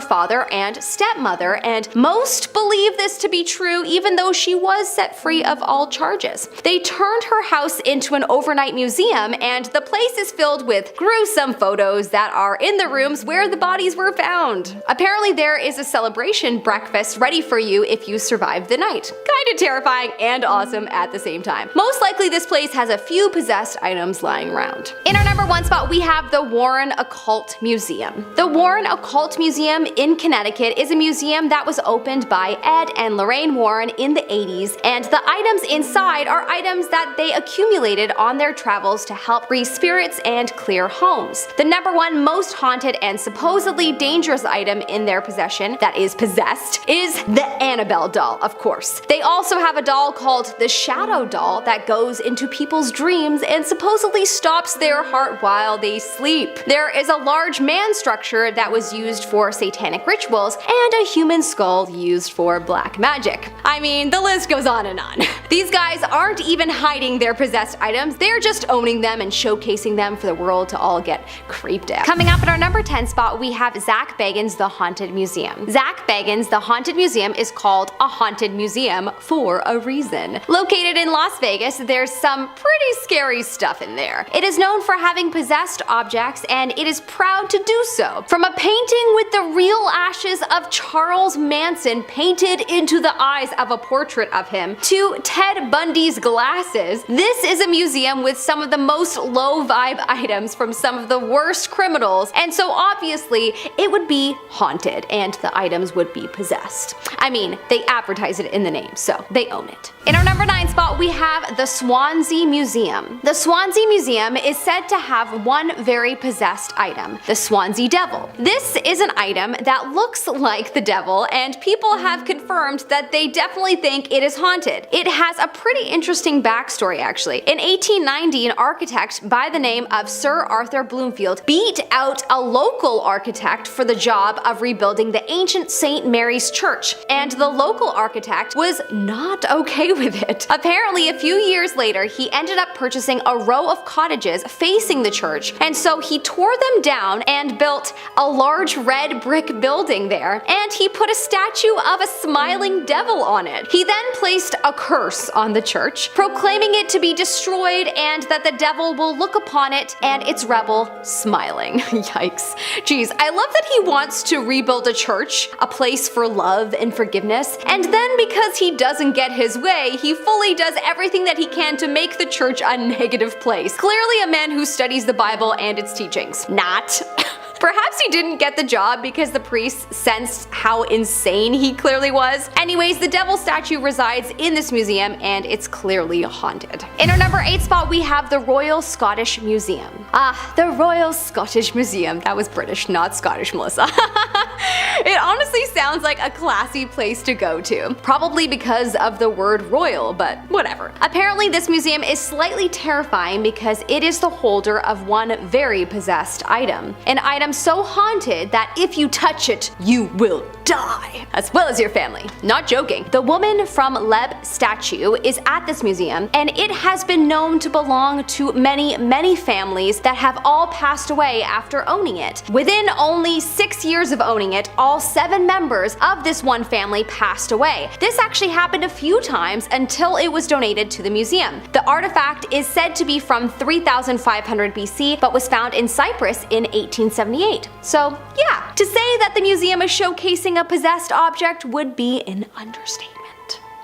father and stepmother, and most believe this to be true even though she was set free of all charges. They turned her house into an overnight museum, and the place is filled with gruesome photos that are in the rooms where the bodies were found. Apparently there is a celebration breakfast ready for you if you survive the night. Kinda terrifying and awesome at the same time. Most likely this place has a few possessed items lying around. In our number 1 spot, we have the Warren Occult Museum. The Warren Occult Museum in Connecticut is a museum that was opened by Ed and Lorraine Warren in the 80s, and the items inside are items that they accumulated on their travels to help free spirits and clear homes. The number 1 most haunted and supposedly dangerous item in their possession that is possessed is the Annabelle doll, of course. They also have a doll called the Shadow Doll that goes into people's dreams and supposedly stops their heart while they sleep. There is a large man structure that was used for satanic rituals and a human skull used for black magic. I mean, the list goes on and on. These guys aren't even hiding their possessed items, they're just owning them and showcasing them for the world to all get creeped out. Coming up at our number 10 spot, we have Zach Bagans' The Haunted Museum. Zach Bagans' The Haunted Museum is called a haunted museum for a reason. Located in Las Vegas, there's some pretty scary stuff in there. It is known for having possessed objects, and it is proud to do so. From a painting with the real ashes of Charles Manson painted into the eyes of a portrait of him, to Ted Bundy's glasses, this is a museum with some of the most low-vibe items from some of the worst criminals, and so obviously it would be haunted and the items would be possessed. I mean, they advertise it in the name, so they own it. In our number 9 spot, we have the Swansea Museum. The Swansea Museum is said to have one very possessed item, the Swansea Devil. This is an item that looks like the devil, and people have confirmed that they definitely think it is haunted. It has a pretty interesting backstory actually. In 1890, an architect by the name of Sir Arthur Bloomfield beat out a local architect for the job of rebuilding the ancient St. Mary's Church, and the local architect was not okay with it. Apparently, a few years later, he ended up purchasing a row of cottages facing the church, and so he tore them down and built a large red brick building there, and he put a statue of a smiling devil on it. He then placed a curse on the church, proclaiming it to be destroyed and that the devil will look upon it and its rebel smiling. Yikes. Jeez, I love that he wants to rebuild a church, a place for love and forgiveness, and then because he doesn't get his way, he fully does everything that he can to make the church a negative place. Clearly a man who studies the Bible and its teachings. Not. Perhaps he didn't get the job because the priests sensed how insane he clearly was. Anyways, the devil statue resides in this museum and it's clearly haunted. In our number 8 spot, we have the Royal Scottish Museum. Ah, the Royal Scottish Museum. That was British, not Scottish, Melissa. It honestly sounds like a classy place to go to. Probably because of the word royal, but whatever. Apparently this museum is slightly terrifying because it is the holder of one very possessed item. An item so haunted that if you touch it, you will die, as well as your family. Not joking. The woman from Leb statue is at this museum, and it has been known to belong to many families that have all passed away after owning it. Within only 6 years of owning it, all 7 members of this one family passed away. This actually happened a few times until it was donated to the museum. The artifact is said to be from 3500 BC, but was found in Cyprus in 1878. So yeah, to say that the museum is showcasing a possessed object would be an understatement.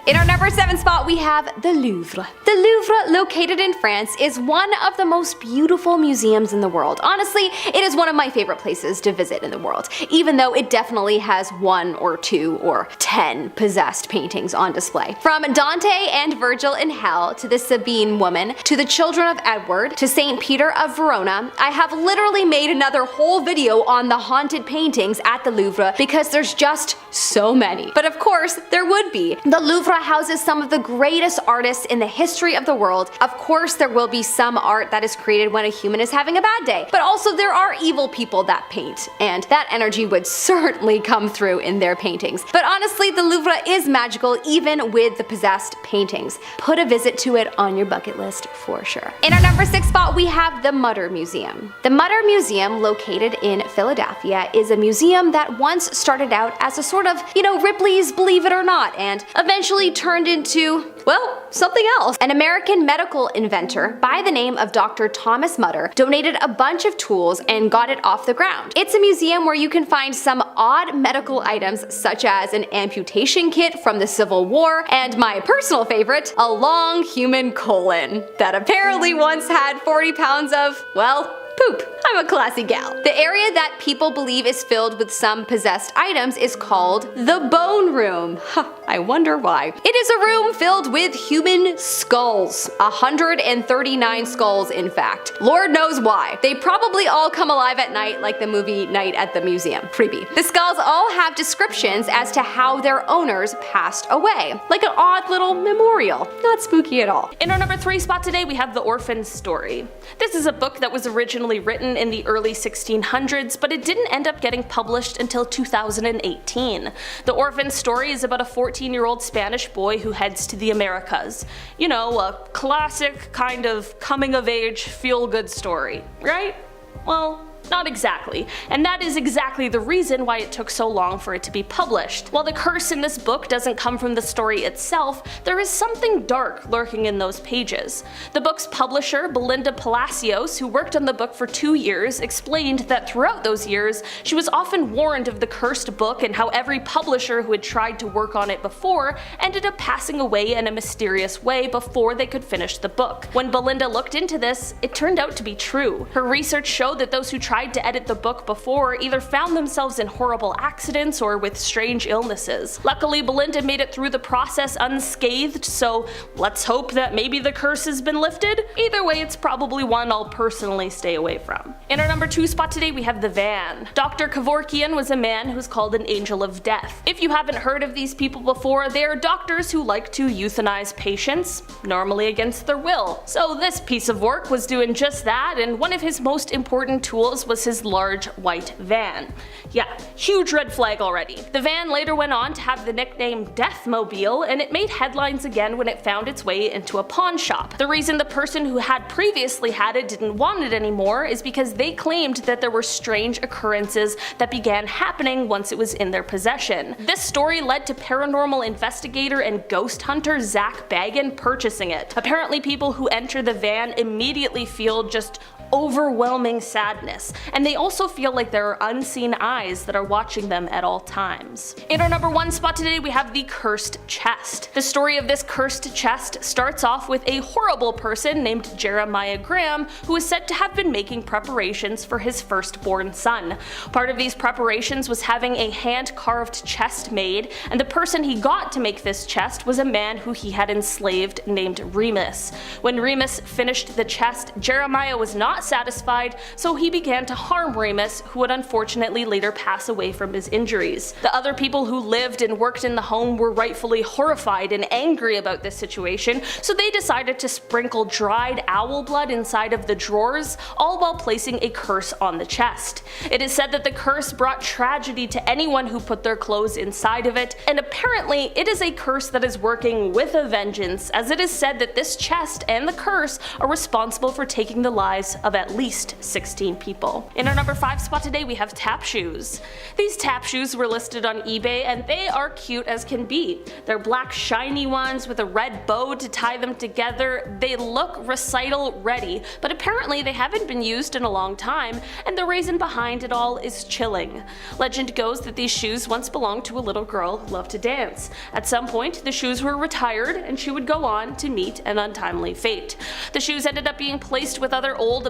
In our number 7 spot, we have the Louvre. The Louvre, located in France, is one of the most beautiful museums in the world. Honestly, it is one of my favorite places to visit in the world, even though it definitely has 1 or 2 or 10 possessed paintings on display. From Dante and Virgil in Hell, to the Sabine woman, to the Children of Edward, to St. Peter of Verona, I have literally made another whole video on the haunted paintings at the Louvre because there's just so many. But of course, there would be. The Louvre Louvre houses some of the greatest artists in the history of the world. Of course, there will be some art that is created when a human is having a bad day, but also there are evil people that paint, and that energy would certainly come through in their paintings. But honestly, the Louvre is magical even with the possessed paintings. Put a visit to it on your bucket list for sure. In our number 6 spot, we have the Mutter Museum. The Mutter Museum, located in Philadelphia, is a museum that once started out as a sort of, Ripley's Believe It or Not, and eventually turned into, well, something else. An American medical inventor by the name of Dr. Thomas Mutter donated a bunch of tools and got it off the ground. It's a museum where you can find some odd medical items such as an amputation kit from the Civil War, and my personal favorite, a long human colon that apparently once had 40 pounds of, well, poop. I'm a classy gal. The area that people believe is filled with some possessed items is called the Bone Room. I wonder why. It is a room filled with human skulls. 139 skulls, in fact. Lord knows why. They probably all come alive at night like the movie Night at the Museum. Creepy. The skulls all have descriptions as to how their owners passed away. Like an odd little memorial. Not spooky at all. In our number 3 spot today, we have The Orphan's Story. This is a book that was originally written in the early 1600s, but it didn't end up getting published until 2018. The Orphan's Story is about a 14-year-old Spanish boy who heads to the Americas. A classic kind of coming-of-age, feel-good story, right? Well, not exactly, and that is exactly the reason why it took so long for it to be published. While the curse in this book doesn't come from the story itself, there is something dark lurking in those pages. The book's publisher, Belinda Palacios, who worked on the book for 2 years, explained that throughout those years, she was often warned of the cursed book and how every publisher who had tried to work on it before ended up passing away in a mysterious way before they could finish the book. When Belinda looked into this, it turned out to be true. Her research showed that those who tried to edit the book before either found themselves in horrible accidents or with strange illnesses. Luckily, Belinda made it through the process unscathed, so let's hope that maybe the curse has been lifted. Either way, it's probably one I'll personally stay away from. In our number 2 spot today, we have the van. Dr. Kevorkian was a man who's called an angel of death. If you haven't heard of these people before, they are doctors who like to euthanize patients, normally against their will. So this piece of work was doing just that, and one of his most important tools was his large white van. Yeah, huge red flag already. The van later went on to have the nickname Deathmobile, and it made headlines again when it found its way into a pawn shop. The reason the person who had previously had it didn't want it anymore is because they claimed that there were strange occurrences that began happening once it was in their possession. This story led to paranormal investigator and ghost hunter Zach Baggin purchasing it. Apparently, people who enter the van immediately feel just overwhelming sadness, and they also feel like there are unseen eyes that are watching them at all times. In our number 1 spot today, we have the cursed chest. The story of this cursed chest starts off with a horrible person named Jeremiah Graham, who is said to have been making preparations for his firstborn son. Part of these preparations was having a hand-carved chest made, and the person he got to make this chest was a man who he had enslaved named Remus. When Remus finished the chest, Jeremiah was not satisfied, so he began to harm Remus, who would unfortunately later pass away from his injuries. The other people who lived and worked in the home were rightfully horrified and angry about this situation, so they decided to sprinkle dried owl blood inside of the drawers, all while placing a curse on the chest. It is said that the curse brought tragedy to anyone who put their clothes inside of it, and apparently it is a curse that is working with a vengeance, as it is said that this chest and the curse are responsible for taking the lives of at least 16 people. In our number 5 spot today, we have tap shoes. These tap shoes were listed on eBay, and they are cute as can be. They're black shiny ones with a red bow to tie them together. They look recital ready, but apparently they haven't been used in a long time, and the reason behind it all is chilling. Legend goes that these shoes once belonged to a little girl who loved to dance. At some point, the shoes were retired, and she would go on to meet an untimely fate. The shoes ended up being placed with other old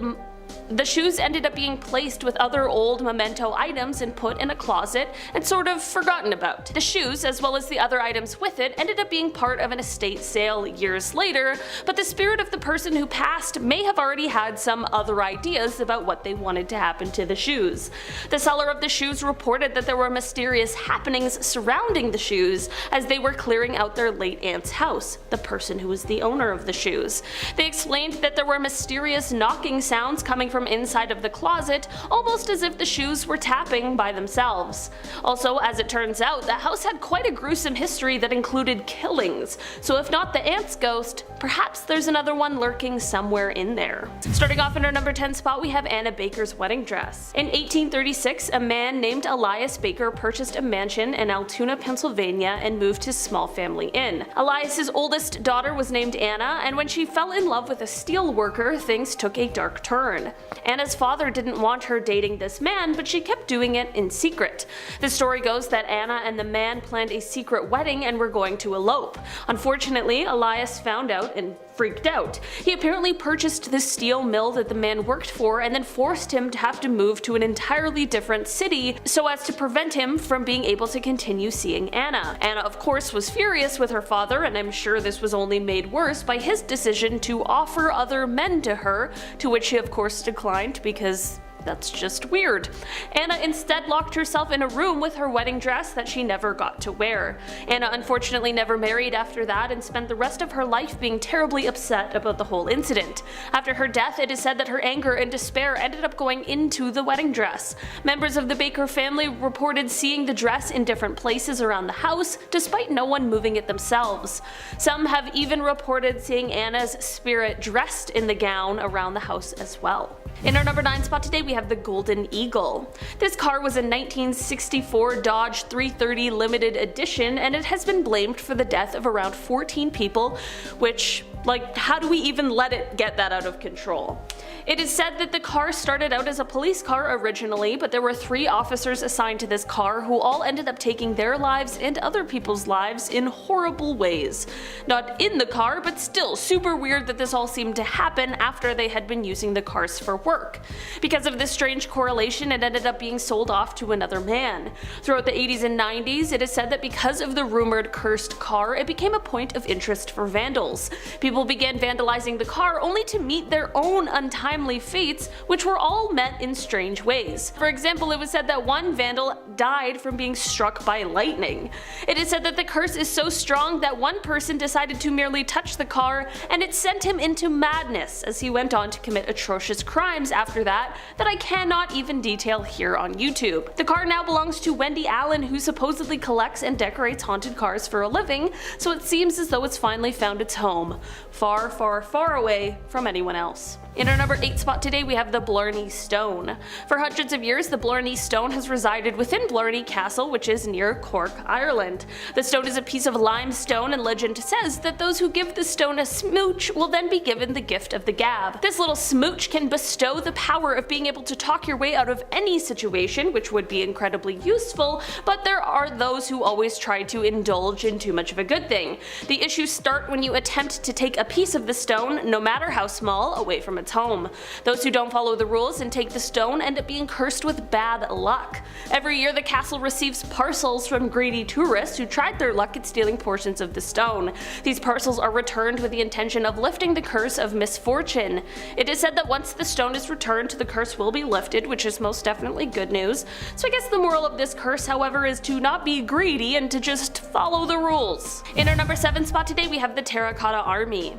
The shoes ended up being placed with other old memento items and put in a closet and sort of forgotten about. The shoes, as well as the other items with it, ended up being part of an estate sale years later, but the spirit of the person who passed may have already had some other ideas about what they wanted to happen to the shoes. The seller of the shoes reported that there were mysterious happenings surrounding the shoes as they were clearing out their late aunt's house, the person who was the owner of the shoes. They explained that there were mysterious knocking sounds coming from inside of the closet, almost as if the shoes were tapping by themselves. Also, as it turns out, the house had quite a gruesome history that included killings, so if not the aunt's ghost, perhaps there's another one lurking somewhere in there. Starting off in our number 10 spot, we have Anna Baker's wedding dress. In 1836, a man named Elias Baker purchased a mansion in Altoona, Pennsylvania and moved his small family in. Elias's oldest daughter was named Anna, and when she fell in love with a steel worker, things took a dark turn. Anna's father didn't want her dating this man, but she kept doing it in secret. The story goes that Anna and the man planned a secret wedding and were going to elope. Unfortunately, Elias found out and freaked out. He apparently purchased the steel mill that the man worked for and then forced him to have to move to an entirely different city so as to prevent him from being able to continue seeing Anna. Anna, of course, was furious with her father, and I'm sure this was only made worse by his decision to offer other men to her, to which she of course declined because that's just weird. Anna instead locked herself in a room with her wedding dress that she never got to wear. Anna unfortunately never married after that and spent the rest of her life being terribly upset about the whole incident. After her death, it is said that her anger and despair ended up going into the wedding dress. Members of the Baker family reported seeing the dress in different places around the house, despite no one moving it themselves. Some have even reported seeing Anna's spirit dressed in the gown around the house as well. In our number 9 spot today, we have the Golden Eagle. This car was a 1964 Dodge 330 limited edition, and it has been blamed for the death of around 14 people, which, like, how do we even let it get that out of control? It is said that the car started out as a police car originally, but there were 3 officers assigned to this car who all ended up taking their lives and other people's lives in horrible ways. Not in the car, but still super weird that this all seemed to happen after they had been using the cars for work. Because of this strange correlation, it ended up being sold off to another man. Throughout the 80s and 90s, it is said that because of the rumored cursed car, it became a point of interest for vandals. People began vandalizing the car only to meet their own untimely fates, which were all met in strange ways. For example, it was said that one vandal died from being struck by lightning. It is said that the curse is so strong that one person decided to merely touch the car and it sent him into madness as he went on to commit atrocious crimes after that I cannot even detail here on YouTube. The car now belongs to Wendy Allen, who supposedly collects and decorates haunted cars for a living, so it seems as though it's finally found its home, far, far, far away from anyone else. In our number 8 spot today, we have the Blarney Stone. For hundreds of years, the Blarney Stone has resided within Blarney Castle, which is near Cork, Ireland. The stone is a piece of limestone, and legend says that those who give the stone a smooch will then be given the gift of the gab. This little smooch can bestow the power of being able to talk your way out of any situation, which would be incredibly useful, but there are those who always try to indulge in too much of a good thing. The issues start when you attempt to take a piece of the stone, no matter how small, away from its home. Those who don't follow the rules and take the stone end up being cursed with bad luck. Every year the castle receives parcels from greedy tourists who tried their luck at stealing portions of the stone. These parcels are returned with the intention of lifting the curse of misfortune. It is said that once the stone is returned, the curse will be lifted, which is most definitely good news. So I guess the moral of this curse, however, is to not be greedy and to just follow the rules. In our number 7 spot today, we have the Terracotta Army.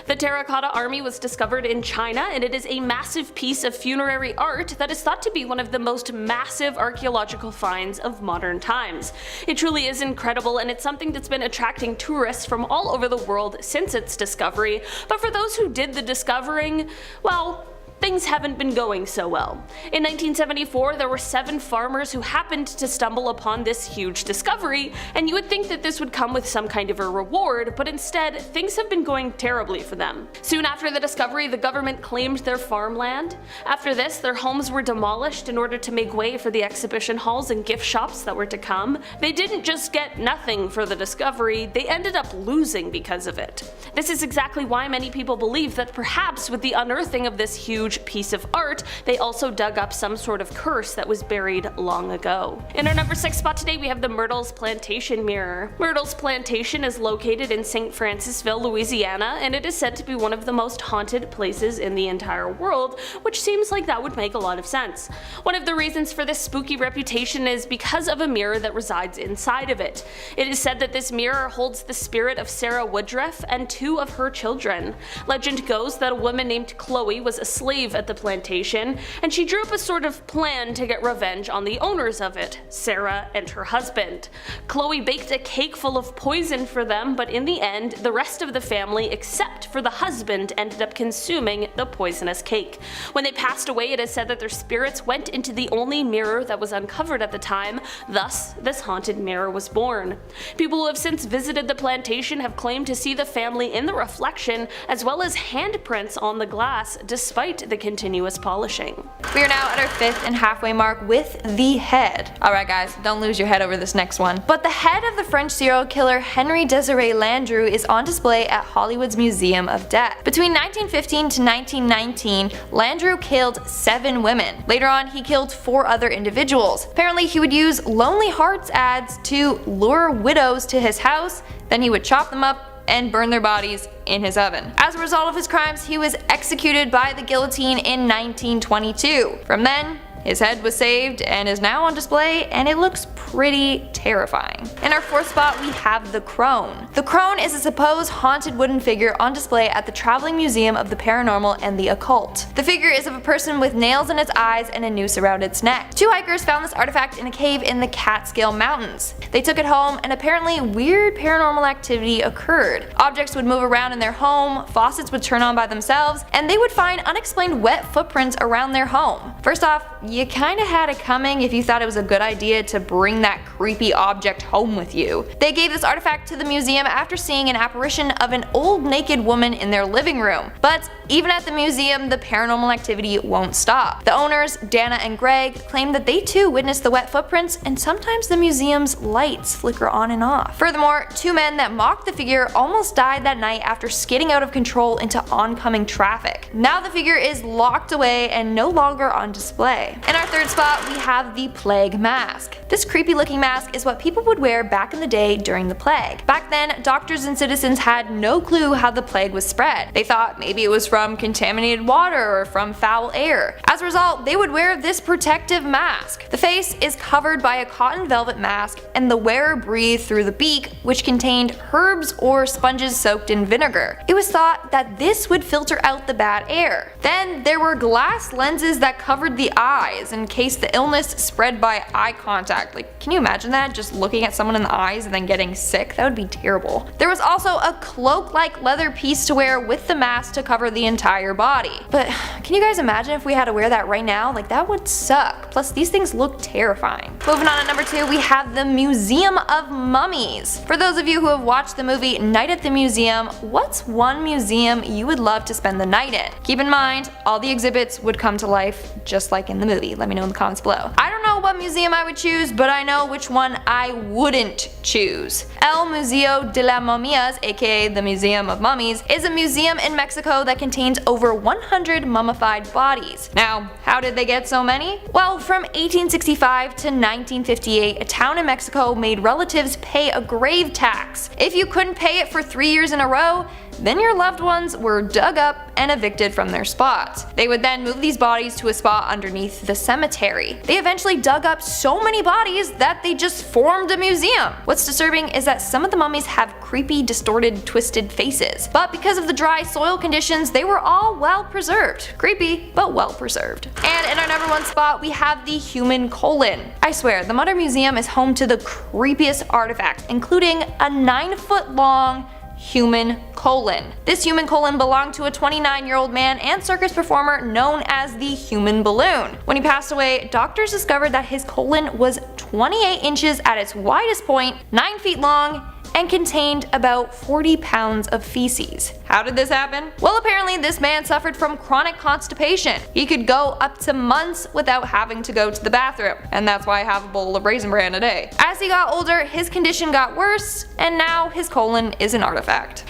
The Terracotta Army was discovered in China, and it is a massive piece of funerary art that is thought to be one of the most massive archaeological finds of modern times. It truly is incredible, and it's something that's been attracting tourists from all over the world since its discovery, but for those who did the discovering, well, things haven't been going so well. In 1974, there were 7 farmers who happened to stumble upon this huge discovery, and you would think that this would come with some kind of a reward, but instead, things have been going terribly for them. Soon after the discovery, the government claimed their farmland. After this, their homes were demolished in order to make way for the exhibition halls and gift shops that were to come. They didn't just get nothing for the discovery, they ended up losing because of it. This is exactly why many people believe that perhaps with the unearthing of this huge huge piece of art, they also dug up some sort of curse that was buried long ago. In our number 6 spot today, we have the Myrtle's Plantation Mirror. Myrtle's Plantation is located in St. Francisville, Louisiana, and it is said to be one of the most haunted places in the entire world, which seems like that would make a lot of sense. One of the reasons for this spooky reputation is because of a mirror that resides inside of it. It is said that this mirror holds the spirit of Sarah Woodruff and 2 of her children. Legend goes that a woman named Chloe was a slave at the plantation, and she drew up a sort of plan to get revenge on the owners of it, Sarah and her husband. Chloe baked a cake full of poison for them, but in the end, the rest of the family, except for the husband, ended up consuming the poisonous cake. When they passed away, it is said that their spirits went into the only mirror that was uncovered at the time, thus this haunted mirror was born. People who have since visited the plantation have claimed to see the family in the reflection, as well as handprints on the glass, despite the continuous polishing. We are now at our 5th and halfway mark with the head. Alright guys, don't lose your head over this next one. But the head of the French serial killer Henri Desiré Landru is on display at Hollywood's Museum of Death. Between 1915 to 1919, Landru killed 7 women. Later on, he killed 4 other individuals. Apparently, he would use Lonely Hearts ads to lure widows to his house, then he would chop them up and burn their bodies in his oven. As a result of his crimes, he was executed by the guillotine in 1922. From then, his head was saved and is now on display, and it looks pretty terrifying. In our 4th spot, we have the crone. The crone is a supposed haunted wooden figure on display at the Traveling Museum of the Paranormal and the Occult. The figure is of a person with nails in its eyes and a noose around its neck. 2 hikers found this artifact in a cave in the Catskill Mountains. They took it home, and apparently weird paranormal activity occurred. Objects would move around in their home, faucets would turn on by themselves, and they would find unexplained wet footprints around their home. First off, you kinda had it coming if you thought it was a good idea to bring that creepy object home with you. They gave this artifact to the museum after seeing an apparition of an old naked woman in their living room. But even at the museum, the paranormal activity won't stop. The owners, Dana and Greg, claim that they too witnessed the wet footprints, and sometimes the museum's lights flicker on and off. Furthermore, 2 men that mocked the figure almost died that night after skidding out of control into oncoming traffic. Now the figure is locked away and no longer on display. In our 3rd spot, we have the plague mask. This creepy looking mask is what people would wear back in the day during the plague. Back then, doctors and citizens had no clue how the plague was spread. They thought maybe it was from contaminated water or from foul air. As a result, they would wear this protective mask. The face is covered by a cotton velvet mask, and the wearer breathed through the beak, which contained herbs or sponges soaked in vinegar. It was thought that this would filter out the bad air. Then there were glass lenses that covered the eyes in case the illness spread by eye contact. Like, can you imagine that? Just looking at someone in the eyes and then getting sick? That would be terrible. There was also a cloak-like leather piece to wear with the mask to cover the entire body. But can you guys imagine if we had to wear that right now? Like, that would suck. Plus, these things look terrifying. Moving on at number 2, we have the Museum of Mummies. For those of you who have watched the movie Night at the Museum, what's one museum you would love to spend the night in? Keep in mind, all the exhibits would come to life just like in the movie. Let me know in the comments below. I don't know what museum I would choose, but I know which one I wouldn't choose. El Museo de las Momias, aka the Museum of Mummies, is a museum in Mexico that contains over 100 mummified bodies. Now, how did they get so many? Well, from 1865 to 1958, a town in Mexico made relatives pay a grave tax. If you couldn't pay it for 3 years in a row, then your loved ones were dug up and evicted from their spots. They would then move these bodies to a spot underneath the cemetery. They eventually dug up so many bodies that they just formed a museum. What's disturbing is that some of the mummies have creepy, distorted, twisted faces. But because of the dry soil conditions, they were all well preserved. Creepy, but well preserved. And in our number 1 spot, we have the human colon. I swear, the Mutter Museum is home to the creepiest artifacts, including a 9-foot long human colon. This human colon belonged to a 29-year-old man and circus performer known as the Human Balloon. When he passed away, doctors discovered that his colon was 28 inches at its widest point, 9 feet long, and contained about 40 pounds of feces. How did this happen? Well, apparently this man suffered from chronic constipation. He could go up to months without having to go to the bathroom, and that's why I have a bowl of Raisin Bran a day. As he got older, his condition got worse, and now his colon is an artifact.